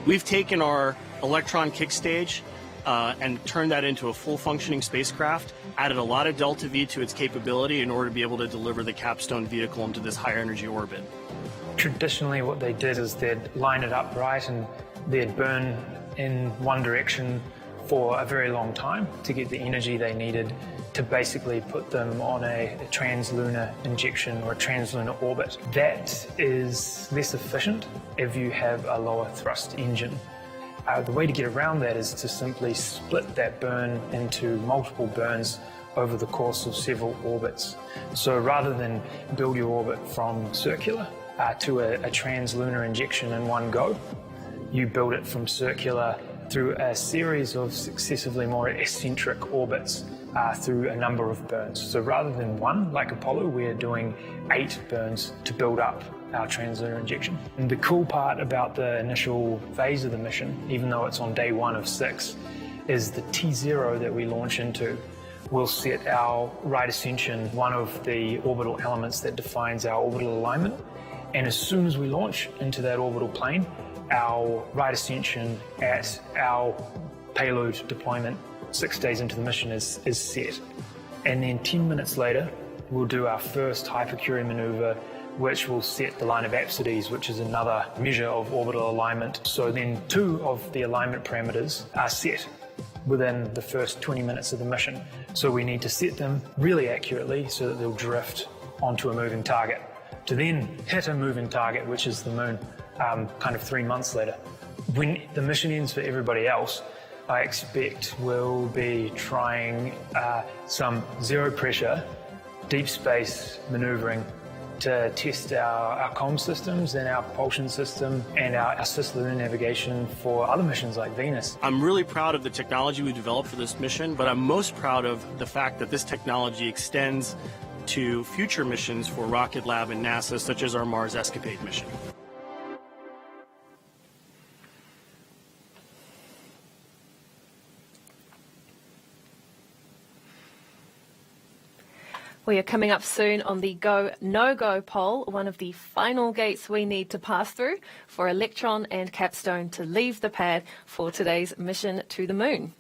We've taken our Electron kick stage and turned that into a full functioning spacecraft, added a lot of delta V to its capability in order to be able to deliver the CAPSTONE vehicle into this high energy orbit. Traditionally what they did is they'd line it up right and they'd burn in one direction for a very long time to get the energy they needed to basically put them on a translunar injection or a translunar orbit. That is less efficient if you have a lower thrust engine. The way to get around that is to simply split that burn into multiple burns over the course of several orbits. So rather than build your orbit from circular to a translunar injection in one go, you build it from circular through a series of successively more eccentric orbits through a number of burns. So rather than one, like Apollo, we're doing 8 burns to build up our translunar injection. And the cool part about the initial phase of the mission, even though it's on day 1 of 6, is the T0 that we launch into will set our right ascension, one of the orbital elements that defines our orbital alignment. And as soon as we launch into that orbital plane, our right ascension at our payload deployment 6 days into the mission is set. And then 10 minutes later, we'll do our first Hypercurie maneuver, which will set the line of apsides, which is another measure of orbital alignment. So then 2 of the alignment parameters are set within the first 20 minutes of the mission. So we need to set them really accurately so that they'll drift onto a moving target, to then hit a moving target, which is the moon, kind of 3 months later. When the mission ends for everybody else, I expect we'll be trying some zero pressure, deep space maneuvering to test our comm systems and our propulsion system and our cislunar navigation for other missions like Venus. I'm really proud of the technology we developed for this mission, but I'm most proud of the fact that this technology extends to future missions for Rocket Lab and NASA, such as our Mars Escapade mission. We are coming up soon on the go, no-go poll, one of the final gates we need to pass through for Electron and CAPSTONE to leave the pad for today's mission to the moon.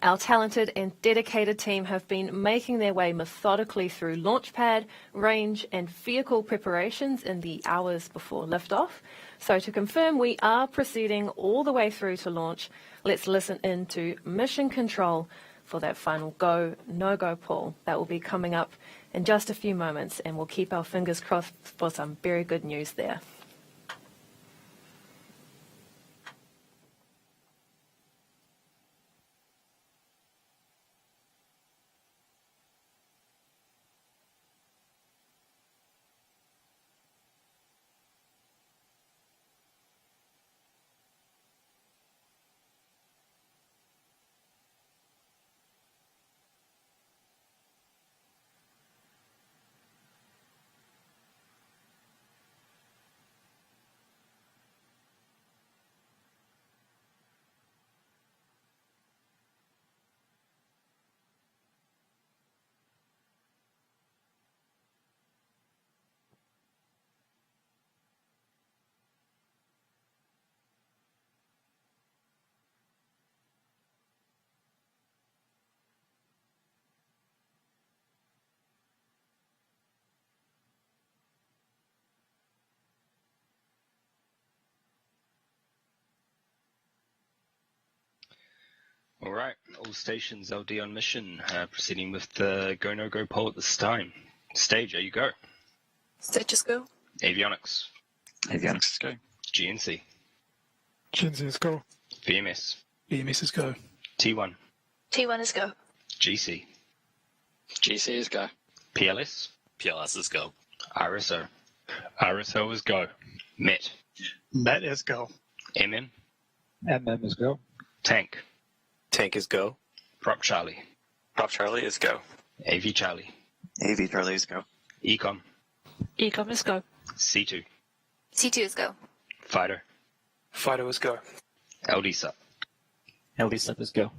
Our talented and dedicated team have been making their way methodically through launch pad, range, and vehicle preparations in the hours before liftoff. So to confirm we are proceeding all the way through to launch, let's listen in to Mission Control for that final go, no-go pull. That will be coming up in just a few moments, and we'll keep our fingers crossed for some very good news there. All right, all stations LD on mission, proceeding with the go, no go poll at this time. Stage, you go. Stages go. Avionics. Avionics is go. GNC. GNC is go. VMS. VMS is go. T1. T1 is go. GC. GC is go. PLS. PLS is go. RSO. RSO is go. MET. MET is go. MM. MM is go. Tank. Tank is go. Prop Charlie. Prop Charlie is go. AV Charlie. AV Charlie is go. Ecom. Ecom is go. C2. C2 is go. Fighter. Fighter is go. LD sub. LD sub is go.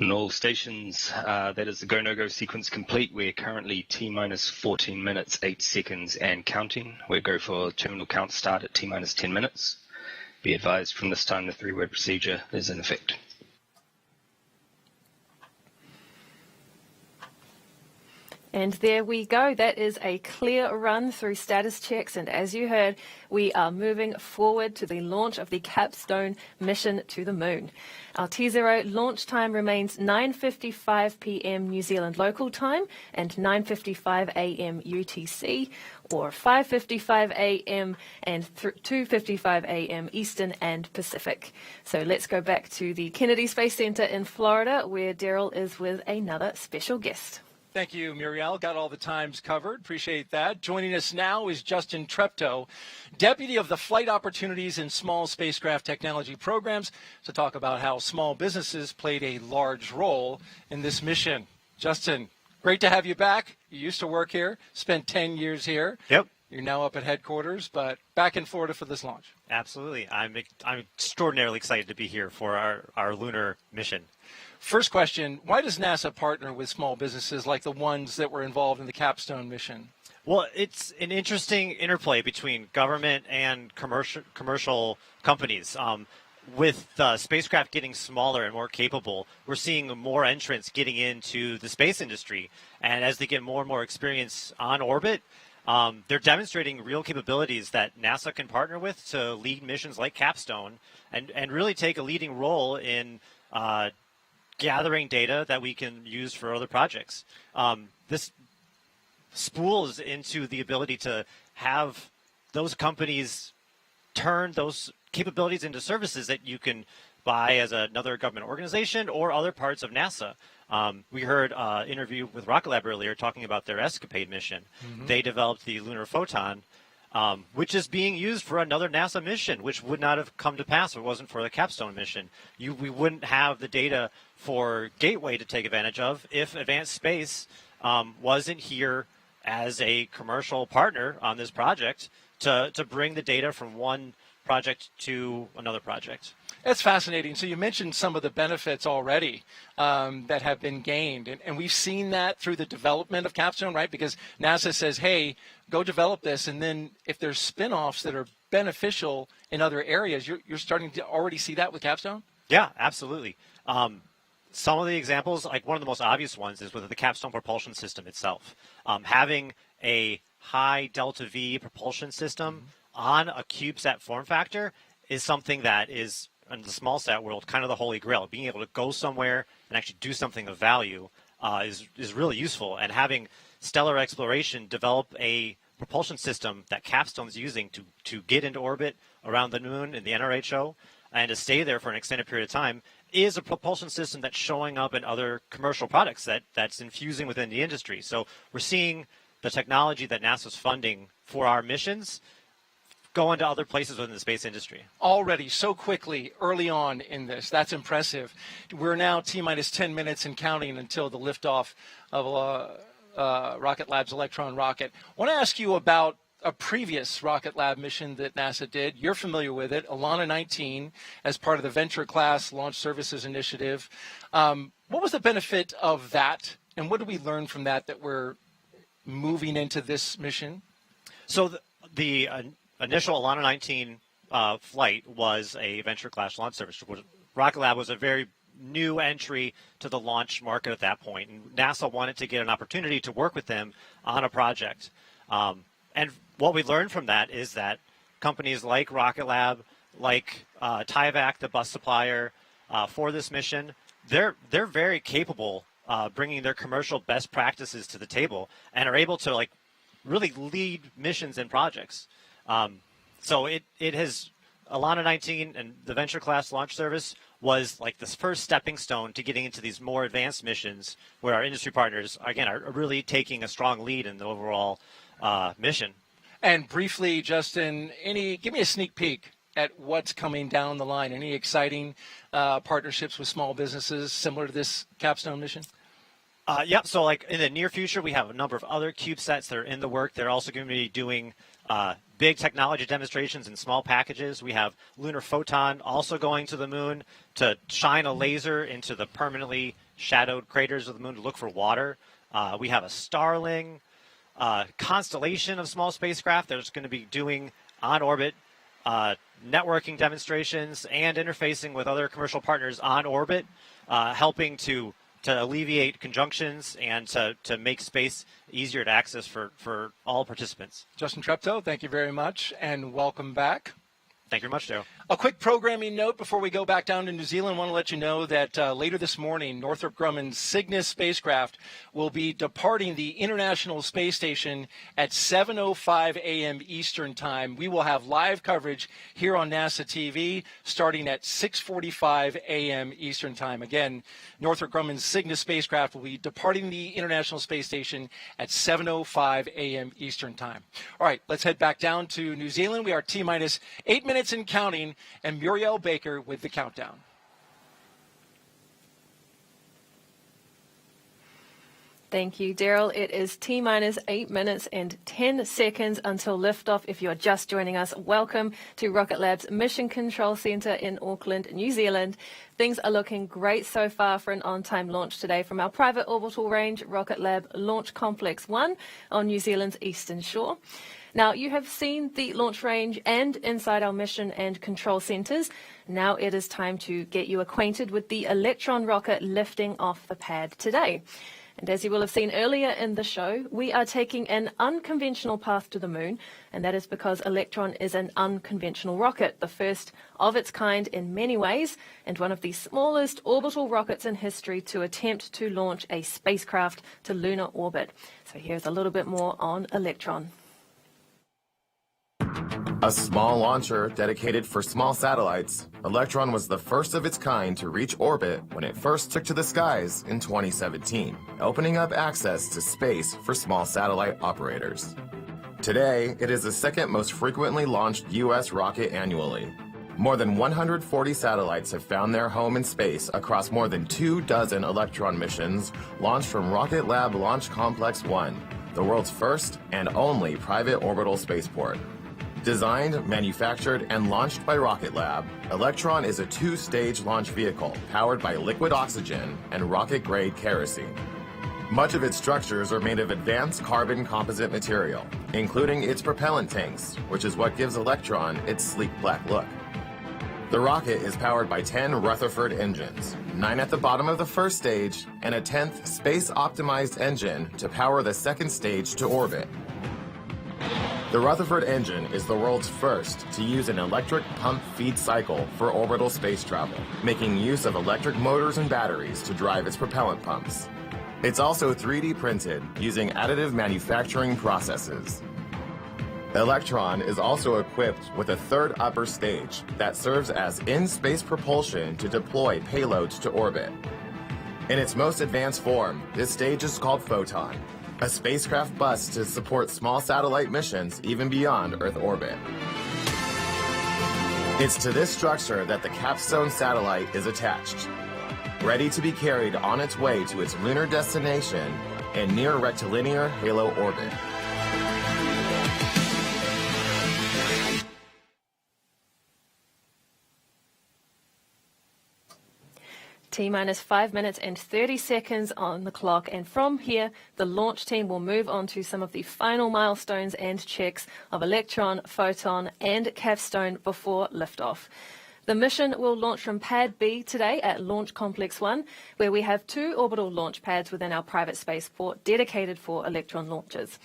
On all stations, that is the go, no go sequence complete. We're currently T-minus 14 minutes, 8 seconds and counting. We go for terminal count start at T-minus 10 minutes. Be advised from this time the 3-word procedure is in effect. And there we go. That is a clear run through status checks. And as you heard, we are moving forward to the launch of the CAPSTONE mission to the moon. Our T0 launch time remains 9:55 p.m. New Zealand local time and 9:55 a.m. UTC, or 5:55 a.m. and 2:55 a.m. Eastern and Pacific. So let's go back to the Kennedy Space Center in Florida, where Daryl is with another special guest. Thank you, Muriel. Got all the times covered. Appreciate that. Joining us now is Justin Treptow, Deputy of the Flight Opportunities and Small Spacecraft Technology Programs, to talk about how small businesses played a large role in this mission. Justin, great to have you back. You used to work here, spent 10 years here. Yep. You're now up at headquarters, but back in Florida for this launch. Absolutely. I'm extraordinarily excited to be here for our lunar mission. First question, why does NASA partner with small businesses like the ones that were involved in the CAPSTONE mission? Well, it's an interesting interplay between government and commercial companies. With spacecraft getting smaller and more capable, we're seeing more entrants getting into the space industry. And as they get more and more experience on orbit, they're demonstrating real capabilities that NASA can partner with to lead missions like CAPSTONE and really take a leading role in gathering data that we can use for other projects. This spools into the ability to have those companies turn those capabilities into services that you can buy as another government organization or other parts of NASA. We heard an interview with Rocket Lab earlier talking about their Escapade mission. Mm-hmm. They developed the Lunar Photon, which is being used for another NASA mission, which would not have come to pass if it wasn't for the CAPSTONE mission. We wouldn't have the data for Gateway to take advantage of if Advanced Space wasn't here as a commercial partner on this project to bring the data from one project to another project. That's fascinating. So you mentioned some of the benefits already that have been gained. And we've seen that through the development of CAPSTONE, right? Because NASA says, hey, go develop this. And then if there's spin-offs that are beneficial in other areas. You're starting to already see that with Capstone? Yeah, absolutely. Some of the examples, like one of the most obvious ones, is with the Capstone propulsion system itself. Having a high delta V propulsion system on a CubeSat form factor is something that is, in the small sat world, kind of the holy grail. Being able to go somewhere and actually do something of value is really useful. And having Stellar Exploration develop a propulsion system that Capstone's using to get into orbit around the moon in the NRHO and to stay there for an extended period of time is a propulsion system that's showing up in other commercial products that's infusing within the industry. So we're seeing the technology that NASA's funding for our missions go into other places within the space industry. Already, so quickly, early on in this. That's impressive. We're now T-minus 10 minutes and counting until the liftoff of Rocket Lab's Electron rocket. I want to ask you about a previous Rocket Lab mission that NASA did. You're familiar with it, Alana 19, as part of the Venture Class Launch Services Initiative. What was the benefit of that, and what did we learn from that we're moving into this mission? So the initial Alana 19 flight was a Venture Class Launch Service. Rocket Lab was a very new entry to the launch market at that point, and NASA wanted to get an opportunity to work with them on a project. And what we learned from that is that companies like Rocket Lab, like Tyvak, the bus supplier for this mission, they're very capable bringing their commercial best practices to the table and are able to really lead missions and projects. So it has, Alana 19 and the Venture Class Launch Service was like this first stepping stone to getting into these more advanced missions where our industry partners, again, are really taking a strong lead in the overall mission. And briefly, Justin, give me a sneak peek at what's coming down the line. Any exciting partnerships with small businesses similar to this Capstone mission? Yep. So like in the near future, we have a number of other CubeSats that are in the work. They're also going to be doing big technology demonstrations in small packages. We have Lunar Photon also going to the moon to shine a laser into the permanently shadowed craters of the moon to look for water. We have a Starling constellation of small spacecraft that's going to be doing on-orbit networking demonstrations and interfacing with other commercial partners on orbit, helping to alleviate conjunctions and to make space easier to access for all participants. Justin Treptow, thank you very much, and welcome back. Thank you very much, Joe. A quick programming note before we go back down to New Zealand. I want to let you know that later this morning, Northrop Grumman's Cygnus spacecraft will be departing the International Space Station at 7:05 a.m. Eastern Time. We will have live coverage here on NASA TV starting at 6:45 a.m. Eastern Time. Again, Northrop Grumman's Cygnus spacecraft will be departing the International Space Station at 7:05 a.m. Eastern Time. All right, let's head back down to New Zealand. We are T-minus 8 minutes and counting, and Muriel Baker with the countdown. Thank you, Daryl. It is T-minus 8 minutes and 10 seconds until liftoff. If you're just joining us, welcome to Rocket Lab's Mission Control Center in Auckland, New Zealand. Things are looking great so far for an on-time launch today from our private orbital range, Rocket Lab Launch Complex 1 on New Zealand's eastern shore. Now, you have seen the launch range and inside our mission and control centers. Now it is time to get you acquainted with the Electron rocket lifting off the pad today. And as you will have seen earlier in the show, we are taking an unconventional path to the moon, and that is because Electron is an unconventional rocket, the first of its kind in many ways, and one of the smallest orbital rockets in history to attempt to launch a spacecraft to lunar orbit. So here's a little bit more on Electron. A small launcher dedicated for small satellites, Electron was the first of its kind to reach orbit when it first took to the skies in 2017, opening up access to space for small satellite operators. Today, it is the second most frequently launched U.S. rocket annually. More than 140 satellites have found their home in space across more than 24 Electron missions launched from Rocket Lab Launch Complex 1, the world's first and only private orbital spaceport. Designed, manufactured, and launched by Rocket Lab, Electron is a two-stage launch vehicle powered by liquid oxygen and rocket-grade kerosene. Much of its structures are made of advanced carbon composite material, including its propellant tanks, which is what gives Electron its sleek black look. The rocket is powered by 10 Rutherford engines, 9 at the bottom of the first stage, and a 10th space-optimized engine to power the second stage to orbit. The Rutherford engine is the world's first to use an electric pump feed cycle for orbital space travel, making use of electric motors and batteries to drive its propellant pumps. It's also 3D printed using additive manufacturing processes. Electron is also equipped with a third upper stage that serves as in-space propulsion to deploy payloads to orbit. In its most advanced form, this stage is called Photon, a spacecraft bus to support small satellite missions even beyond Earth orbit. It's to this structure that the CAPSTONE satellite is attached, ready to be carried on its way to its lunar destination in near rectilinear halo orbit. T-minus 5 minutes and 30 seconds on the clock, and from here the launch team will move on to some of the final milestones and checks of Electron, Photon and Capstone before liftoff. The mission will launch from Pad B today at Launch Complex 1, where we have 2 orbital launch pads within our private spaceport dedicated for Electron launches.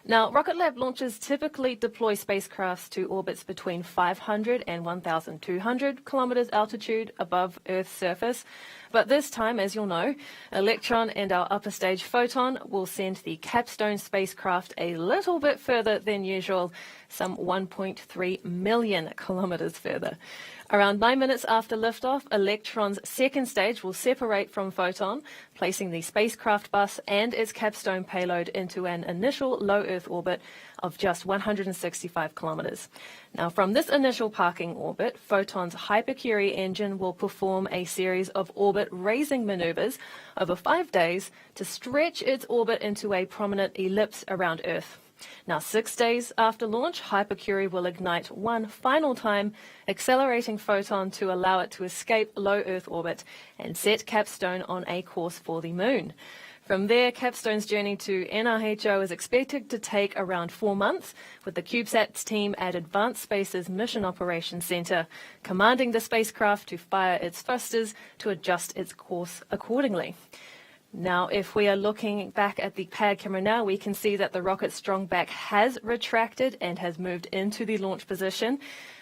Now, Rocket Lab launches typically deploy spacecrafts to orbits between 500 and 1,200 kilometers altitude above Earth's surface. But this time, as you'll know, Electron and our upper stage Photon will send the Capstone spacecraft a little bit further than usual, some 1.3 million kilometers further. Around 9 minutes after liftoff, Electron's second stage will separate from Photon, placing the spacecraft bus and its Capstone payload into an initial low Earth orbit of just 165 kilometers. Now, from this initial parking orbit, Photon's Hypercurie engine will perform a series of orbit-raising maneuvers over 5 days to stretch its orbit into a prominent ellipse around Earth. Now, 6 days after launch, Hypercurie will ignite one final time, accelerating Photon to allow it to escape low Earth orbit and set Capstone on a course for the Moon. From there, Capstone's journey to NRHO is expected to take around 4 months, with the CubeSats team at Advanced Space's Mission Operations Center commanding the spacecraft to fire its thrusters to adjust its course accordingly. Now, if we are looking back at the pad camera now, we can see that the rocket's strong back has retracted and has moved into the launch position.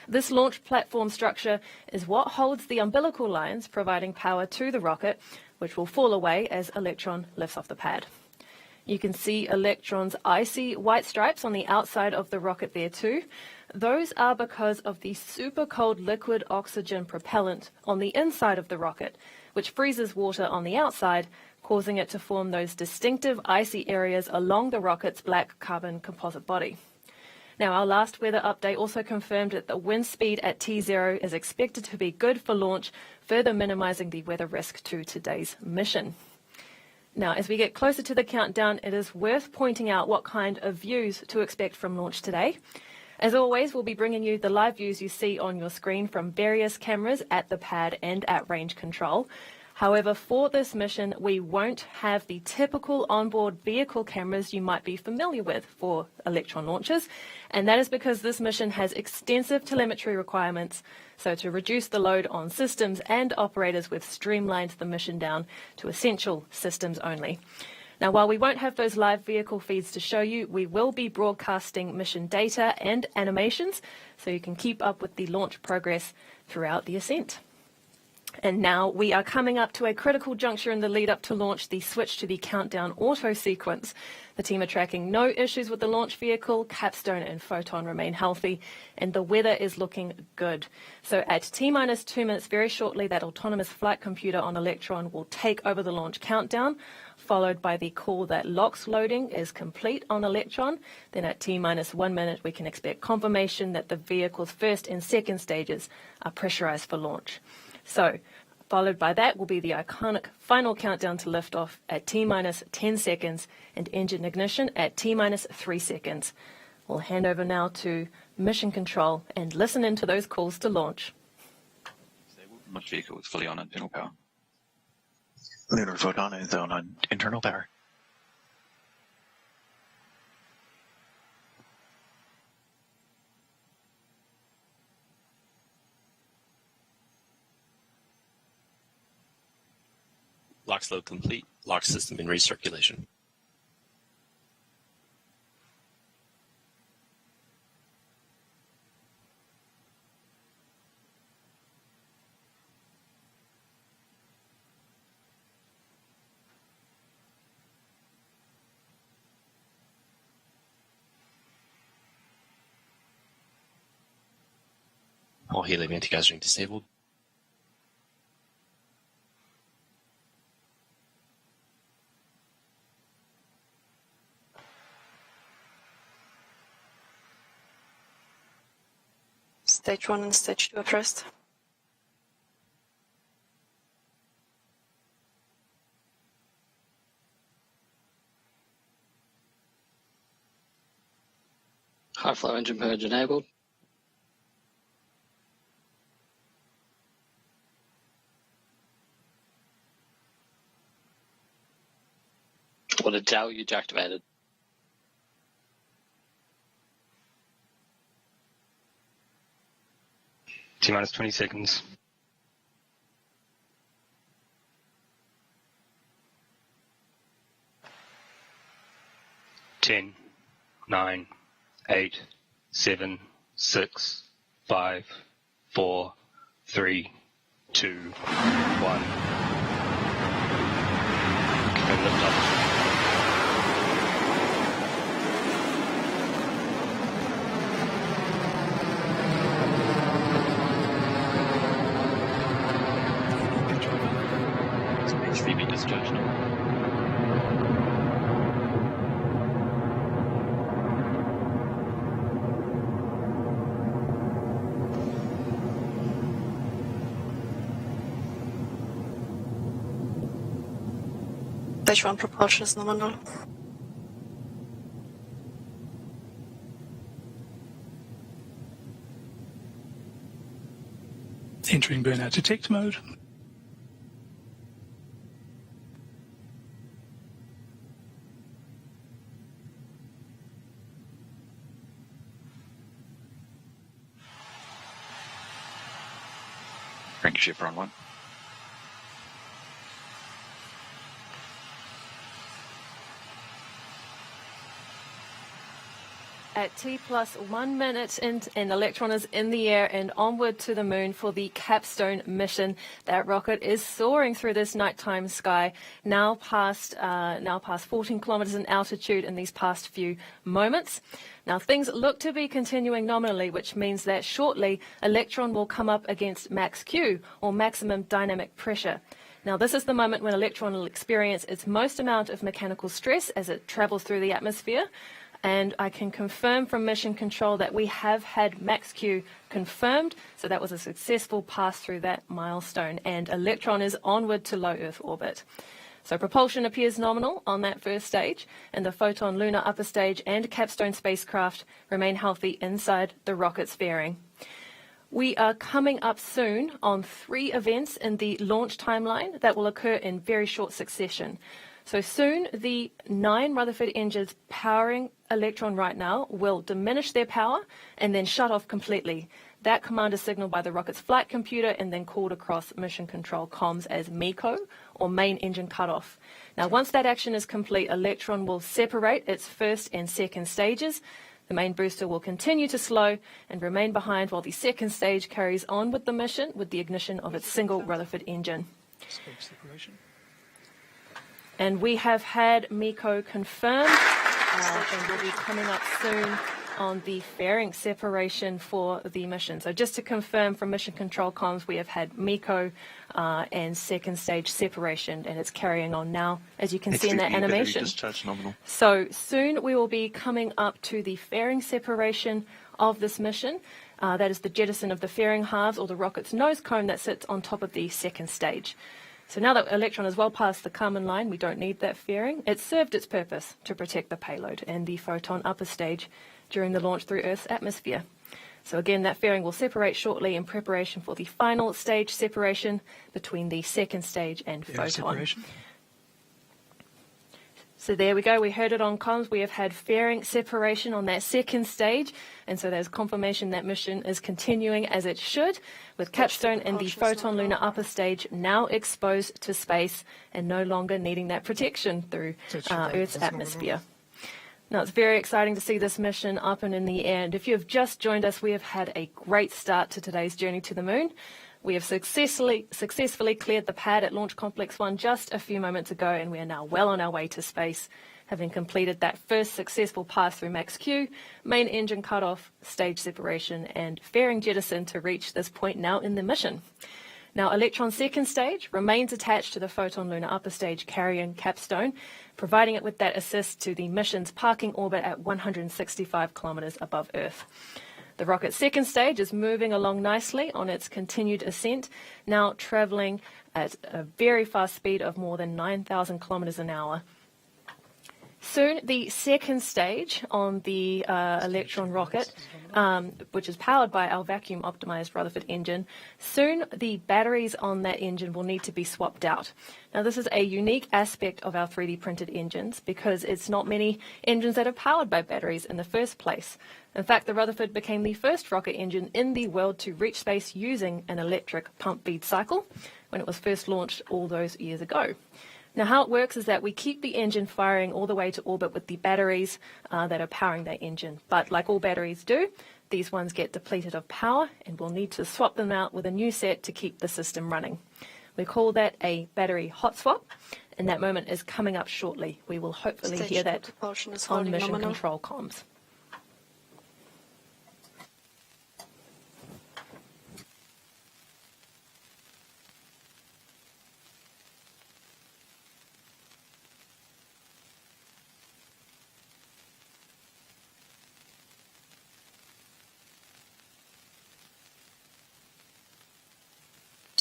This launch platform structure is what holds the umbilical lines, providing power to the rocket, which will fall away as Electron lifts off the pad. You can see Electron's icy white stripes on the outside of the rocket there too. Those are because of the super cold liquid oxygen propellant on the inside of the rocket, which freezes water on the outside, causing it to form those distinctive icy areas along the rocket's black carbon composite body. Now, our last weather update also confirmed that the wind speed at T0 is expected to be good for launch, further minimizing the weather risk to today's mission. Now, as we get closer to the countdown, it is worth pointing out what kind of views to expect from launch today. As always, we'll be bringing you the live views you see on your screen from various cameras at the pad and at range control. However, for this mission, we won't have the typical onboard vehicle cameras you might be familiar with for Electron launches, and that is because this mission has extensive telemetry requirements. So to reduce the load on systems and operators, we've streamlined the mission down to essential systems only. Now, while we won't have those live vehicle feeds to show you, we will be broadcasting mission data and animations so you can keep up with the launch progress throughout the ascent. And now we are coming up to a critical juncture in the lead up to launch, the switch to the countdown auto sequence. The team are tracking no issues with the launch vehicle. Capstone and Photon remain healthy, and the weather is looking good. So at T-minus 2 minutes, very shortly, that autonomous flight computer on Electron will take over the launch countdown, followed by the call that LOX loading is complete on Electron. Then at T-minus 1 minute, we can expect confirmation that the vehicle's first and second stages are pressurized for launch. So, followed by that will be the iconic final countdown to liftoff at T-minus 10 seconds and engine ignition at T-minus 3 seconds. We'll hand over now to Mission Control and listen into those calls to launch. Launch vehicle is fully on internal power. Lunar Photon is on internal power. LOX load complete. LOX system in recirculation. All helium anti-gathering disabled. Stage 1 and Stage 2 addressed. High flow engine purge enabled. Water deluge activated. T-minus 20 seconds. Ten, 9, 8, 7, 6, 5, 4, 3, 2, 1. Confirm lift off. HVB discharge now. Stage 1 propulsion is nominal. Entering burnout detect mode. Crankshaft run 1. At T plus 1 minute and Electron is in the air and onward to the moon for the CAPSTONE mission. That rocket is soaring through this nighttime sky, now past 14 kilometers in altitude in these past few moments. Now things look to be continuing nominally, which means that shortly Electron will come up against max Q, or maximum dynamic pressure. Now this is the moment when Electron will experience its most amount of mechanical stress as it travels through the atmosphere. And I can confirm from mission control that we have had max Q confirmed, so that was a successful pass through that milestone, and Electron is onward to low Earth orbit. So propulsion appears nominal on that first stage, and the Photon Lunar upper stage and CAPSTONE spacecraft remain healthy inside the rocket's fairing. We are coming up soon on 3 events in the launch timeline that will occur in very short succession. So soon, the 9 Rutherford engines powering Electron right now will diminish their power and then shut off completely. That command is signaled by the rocket's flight computer and then called across mission control comms as MECO, or main engine cutoff. Now, once that action is complete, Electron will separate its first and second stages. The main booster will continue to slow and remain behind while the second stage carries on with the mission with the ignition of its single Rutherford engine. And we have had MECO confirmed, and will be coming up soon on the fairing separation for the mission. So just to confirm from mission control comms, we have had MECO and second stage separation, and it's carrying on now, as you can see in that animation. So soon we will be coming up to the fairing separation of this mission. That is the jettison of the fairing halves, or the rocket's nose cone that sits on top of the second stage. So now that Electron is well past the Kármán line, we don't need that fairing. It served its purpose to protect the payload and the Photon upper stage during the launch through Earth's atmosphere. So again, that fairing will separate shortly in preparation for the final stage separation between the second stage and Photon. So there we go. We heard it on comms. We have had fairing separation on that second stage. And so there's confirmation that mission is continuing as it should, with Capstone and the Photon Lunar Upper Stage now exposed to space and no longer needing that protection through Earth's atmosphere. Now, it's very exciting to see this mission up and in the air. And if you have just joined us, we have had a great start to today's journey to the moon. We have successfully cleared the pad at Launch Complex 1 just a few moments ago, and we are now well on our way to space, having completed that first successful pass through max Q, main engine cutoff, stage separation, and fairing jettison to reach this point now in the mission. Now, Electron's second stage remains attached to the Photon Lunar Upper Stage carrying Capstone, providing it with that assist to the mission's parking orbit at 165 kilometers above Earth. The rocket's second stage is moving along nicely on its continued ascent, now traveling at a very fast speed of more than 9,000 kilometers an hour. Soon, the second stage on the Electron rocket, which is powered by our vacuum-optimized Rutherford engine, soon the batteries on that engine will need to be swapped out. Now, this is a unique aspect of our 3D printed engines because it's not many engines that are powered by batteries in the first place. In fact, the Rutherford became the first rocket engine in the world to reach space using an electric pump bead cycle when it was first launched all those years ago. Now, how it works is that we keep the engine firing all the way to orbit with the batteries that are powering that engine. But like all batteries do, these ones get depleted of power and we'll need to swap them out with a new set to keep the system running. We call that a battery hot swap, and that moment is coming up shortly. We will hopefully hear that on mission control comms.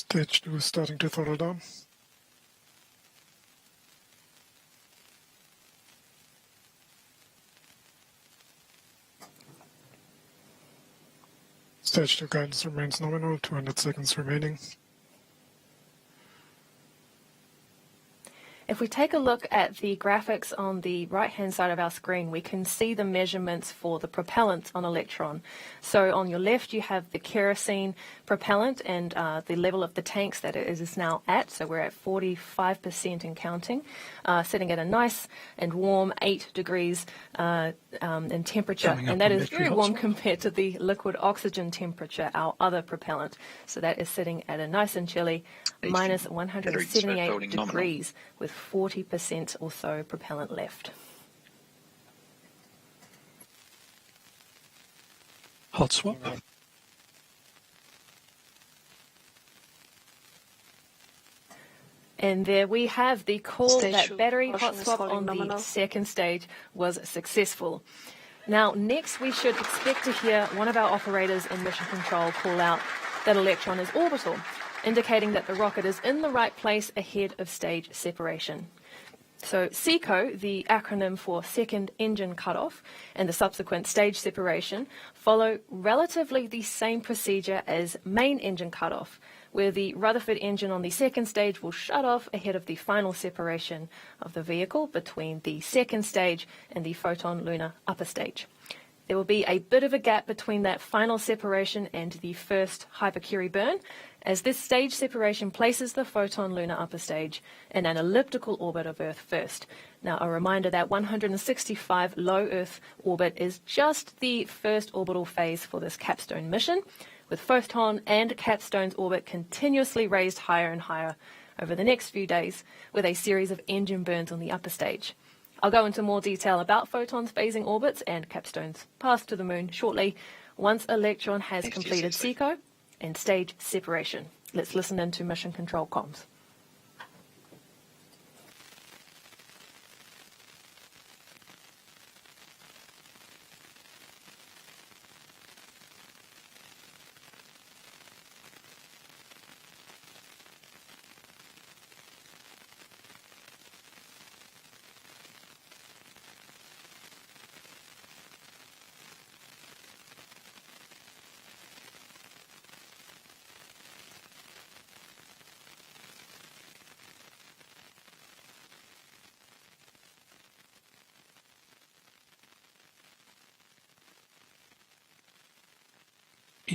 Stage 2 is starting to throttle down. Stage 2 guidance remains nominal, 200 seconds remaining. If we take a look at the graphics on the right-hand side of our screen, we can see the measurements for the propellant on Electron. So on your left, you have the kerosene propellant and the level of the tanks that it is now at. So we're at 45% and counting, sitting at a nice and warm 8 degrees in temperature. And that is very warm compared to the liquid oxygen temperature, our other propellant. So that is sitting at a nice and chilly minus 178 degrees with 40% or so propellant left. Hot swap. And there we have the call Stage that battery propulsion hot is swap holding on the nominal. second stage was successful. Now, next we should expect to hear one of our operators in mission control call out that Electron is orbital, indicating that the rocket is in the right place ahead of stage separation. So SECO, the acronym for Second Engine Cutoff, and the subsequent stage separation follow relatively the same procedure as main engine cutoff, where the Rutherford engine on the second stage will shut off ahead of the final separation of the vehicle between the second stage and the Photon Lunar Upper Stage. There will be a bit of a gap between that final separation and the first hypercurie burn, as this stage separation places the Photon Lunar Upper Stage in an elliptical orbit of Earth first. Now, a reminder that 165 low Earth orbit is just the first orbital phase for this Capstone mission, with Photon and Capstone's orbit continuously raised higher and higher over the next few days, with a series of engine burns on the upper stage. I'll go into more detail about Photon's phasing orbits and Capstone's path to the moon shortly, once Electron has completed SECO and stage separation. Let's listen into mission control comms.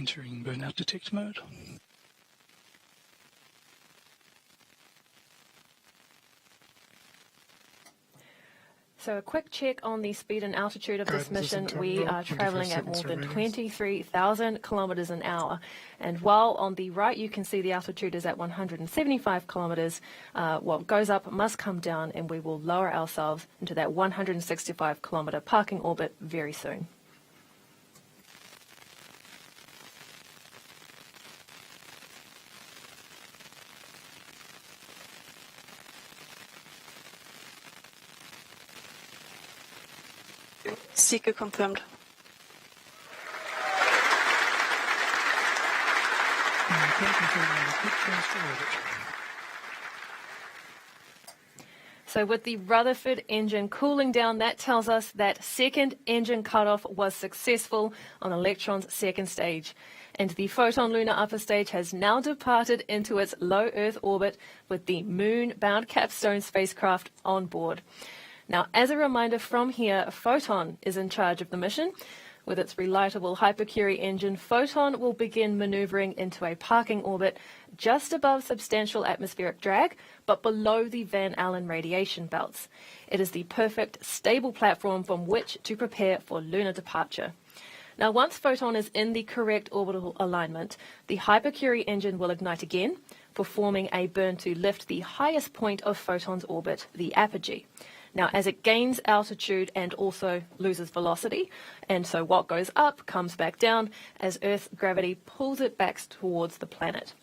Entering burnout detect mode. So a quick check on the speed and altitude of this mission. We are traveling at more than 23,000 kilometers an hour. And while on the right you can see the altitude is at 175 kilometers, what goes up must come down, and we will lower ourselves into that 165 kilometer parking orbit very soon. Seeker confirmed. So with the Rutherford engine cooling down, that tells us that second engine cutoff was successful on Electron's second stage. And the Photon Lunar upper stage has now departed into its low Earth orbit with the moon-bound CAPSTONE spacecraft on board. Now, as a reminder from here, Photon is in charge of the mission. With its relightable Hypercurie engine, Photon will begin maneuvering into a parking orbit just above substantial atmospheric drag, but below the Van Allen radiation belts. It is the perfect, stable platform from which to prepare for lunar departure. Now, once Photon is in the correct orbital alignment, the Hypercurie engine will ignite again, performing a burn to lift the highest point of Photon's orbit, the apogee. Now, as it gains altitude and also loses velocity, and so what goes up comes back down as Earth's gravity pulls it back towards the planet.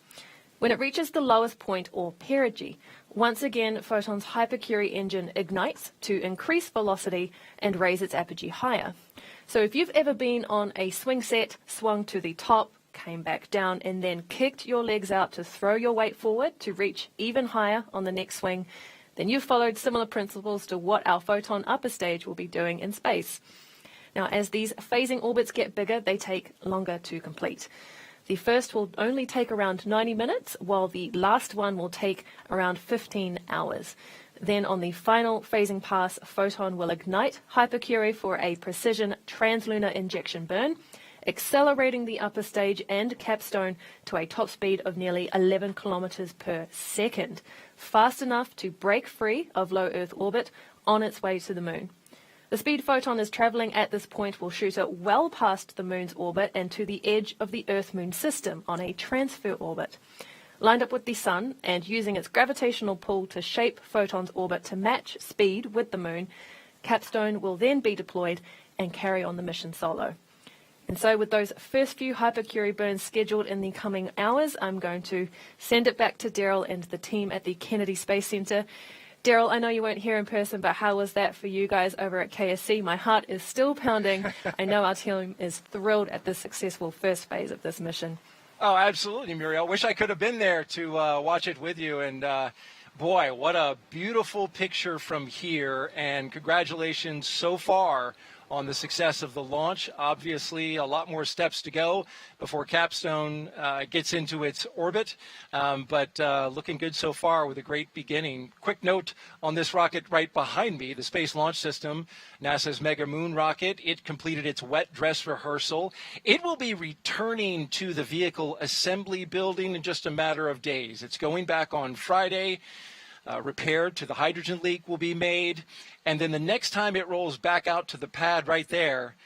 When it reaches the lowest point, or perigee, once again Photon's Hypercurie engine ignites to increase velocity and raise its apogee higher. So if you've ever been on a swing set, swung to the top, came back down, and then kicked your legs out to throw your weight forward to reach even higher on the next swing, then you've followed similar principles to what our Photon upper stage will be doing in space. Now, as these phasing orbits get bigger, they take longer to complete. The first will only take around 90 minutes, while the last one will take around 15 hours. Then on the final phasing pass, Photon will ignite Hypercurie for a precision translunar injection burn, accelerating the upper stage and CAPSTONE to a top speed of nearly 11 kilometers per second, fast enough to break free of low Earth orbit on its way to the moon. The speed Photon is traveling at this point will shoot it well past the moon's orbit and to the edge of the Earth-Moon system on a transfer orbit. Lined up with the sun and using its gravitational pull to shape Photon's orbit to match speed with the moon, CAPSTONE will then be deployed and carry on the mission solo. And so with those first few Hypercurie burns scheduled in the coming hours, I'm going to send it back to Daryl and the team at the Kennedy Space Center. Daryl, I know you weren't here in person, but how was that for you guys over at KSC? My heart is still pounding. I know our team is thrilled at the successful first phase of this mission. Oh, absolutely, Muriel. Wish I could have been there to watch it with you. And boy, what a beautiful picture from here. And congratulations so far on the success of the launch. Obviously, a lot more steps to go before CAPSTONE gets into its orbit, but looking good so far with a great beginning. Quick note on this rocket right behind me, the Space Launch System, NASA's Mega Moon rocket. It completed its wet dress rehearsal. It will be returning to the vehicle assembly building in just a matter of days. It's going back on Friday. Repaired to the hydrogen leak will be made, and then the next time it rolls back out to the pad right there,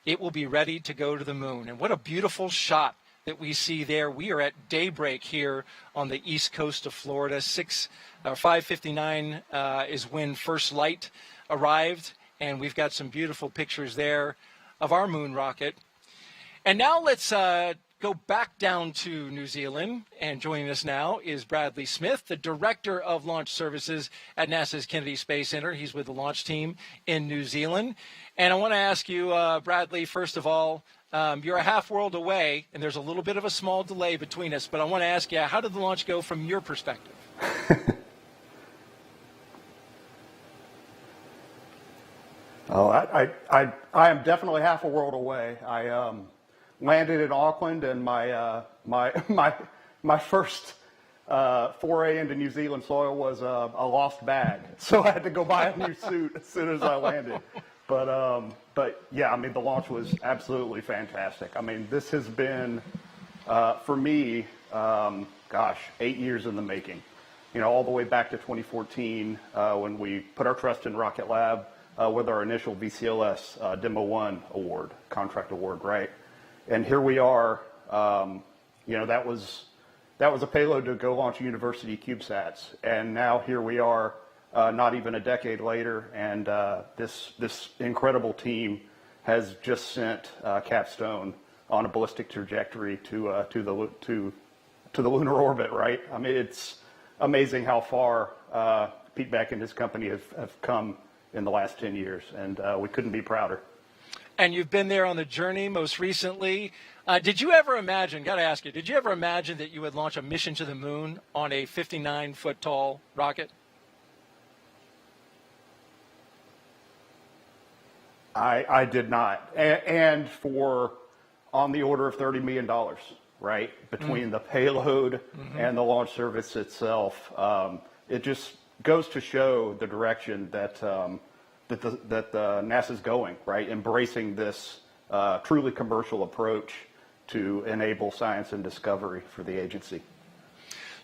it will be ready to go to the moon. And what a beautiful shot that we see there. We are at daybreak here on the east coast of Florida. 5:59 is when first light arrived, and we've got some beautiful pictures there of our moon rocket. And now let's go back down to New Zealand, and joining us now is Bradley Smith, the Director of Launch Services at NASA's Kennedy Space Center. He's with the launch team in New Zealand. And I want to ask you, Bradley, first of all, you're a half world away, and there's a little bit of a small delay between us, but I want to ask you, how did the launch go from your perspective? Oh, I am definitely half a world away. I landed in Auckland, and my first foray into New Zealand soil was a lost bag, so I had to go buy a new suit as soon as I landed. But yeah, I mean, the launch was absolutely fantastic. I mean, this has been For me, gosh, 8 years in the making. You know, all the way back to 2014 when we put our trust in Rocket Lab with our initial VCLS Demo 1 award, contract award, right? And here we are. You know, that was a payload to go launch university CubeSats, and now here we are, not even a decade later, and this incredible team has just sent CAPSTONE on a ballistic trajectory to the lunar orbit, right? I mean, it's amazing how far Pete Beck and his company have come in the last 10 years, and we couldn't be prouder. And you've been there on the journey most recently. Did you ever imagine, got to ask you, did you ever imagine that you would launch a mission to the moon on a 59-foot tall rocket? I did not. And for on the order of $30 million, right? Between the payload and the launch service itself. It just goes to show the direction that NASA's going, right? Embracing this truly commercial approach to enable science and discovery for the agency.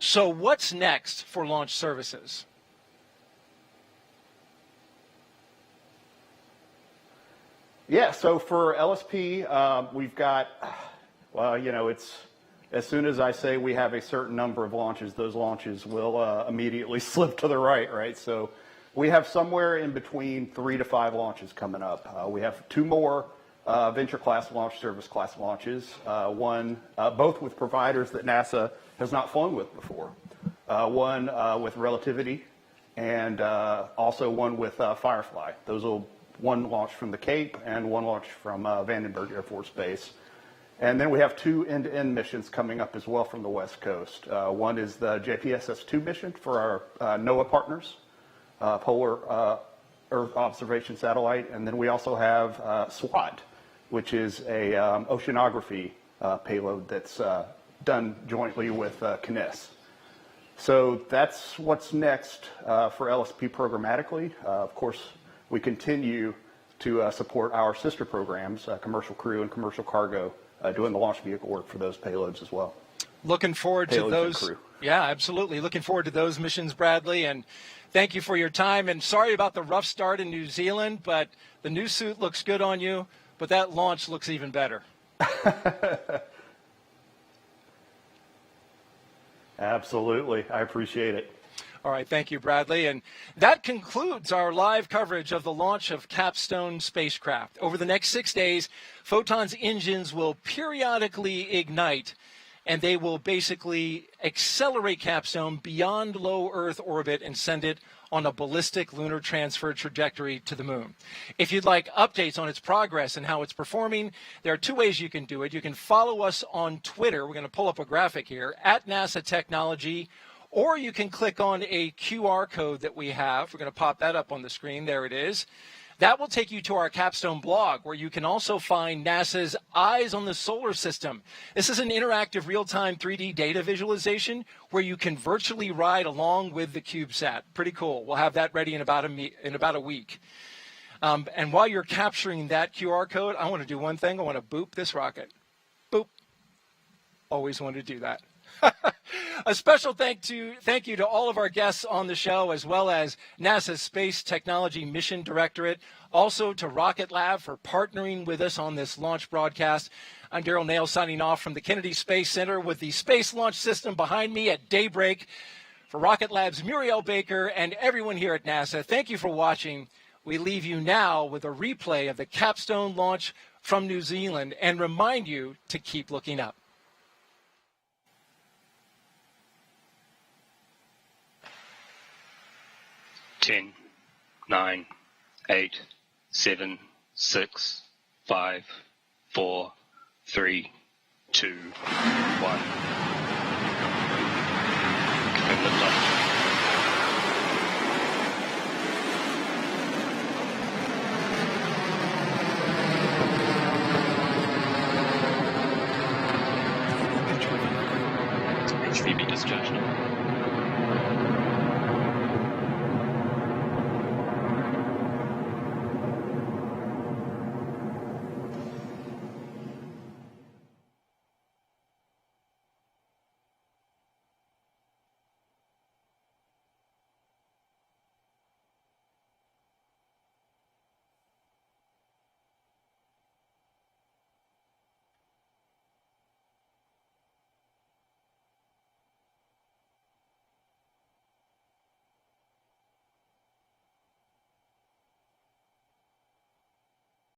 So what's next for launch services? Yeah, so for LSP, we've got, well, you know, it's as soon as I say we have a certain number of launches, those launches will immediately slip to the right? So we have somewhere in between 3 to 5 launches coming up. We have 2 more venture class launch service class launches, both with providers that NASA has not flown with before. One with Relativity and also one with Firefly. Those will one launch from the Cape and one launch from Vandenberg Air Force Base. And then we have 2 end-to-end missions coming up as well from the West Coast. One is the JPSS-2 mission for our NOAA partners, Polar Earth Observation Satellite. And then we also have SWAT, which is a oceanography payload that's done jointly with CNES. So that's what's next for LSP programmatically. Of course, we continue to support our sister programs, Commercial Crew and Commercial Cargo, doing the launch vehicle work for those payloads as well. Looking forward to those. Crew. Yeah, absolutely. Looking forward to those missions, Bradley. And thank you for your time. And sorry about the rough start in New Zealand, but the new suit looks good on you. But that launch looks even better. Absolutely. I appreciate it. All right. Thank you, Bradley. And that concludes our live coverage of the launch of CAPSTONE spacecraft. Over the next 6 days, Photon's engines will periodically ignite, and they will basically accelerate CAPSTONE beyond low Earth orbit and send it on a ballistic lunar transfer trajectory to the moon. If you'd like updates on its progress and how it's performing, there are 2 ways you can do it. You can follow us on Twitter. We're going to pull up a graphic here, @NASA Technology, or you can click on a QR code that we have. We're going to pop that up on the screen. There it is. That will take you to our CAPSTONE blog, where you can also find NASA's Eyes on the Solar System. This is an interactive real-time 3D data visualization where you can virtually ride along with the CubeSat. Pretty cool. We'll have that ready in about a week. And while you're capturing that QR code, I want to do one thing. I want to boop this rocket. Boop. Always wanted to do that. A special thank you to all of our guests on the show, as well as NASA's Space Technology Mission Directorate, also to Rocket Lab for partnering with us on this launch broadcast. I'm Daryl Nail signing off from the Kennedy Space Center with the Space Launch System behind me at daybreak. For Rocket Lab's Muriel Baker and everyone here at NASA, thank you for watching. We leave you now with a replay of the CAPSTONE launch from New Zealand and remind you to keep looking up. 10, 9, 8, 7, 6, 5, 4, 3, 2, 1. Confirm lift off.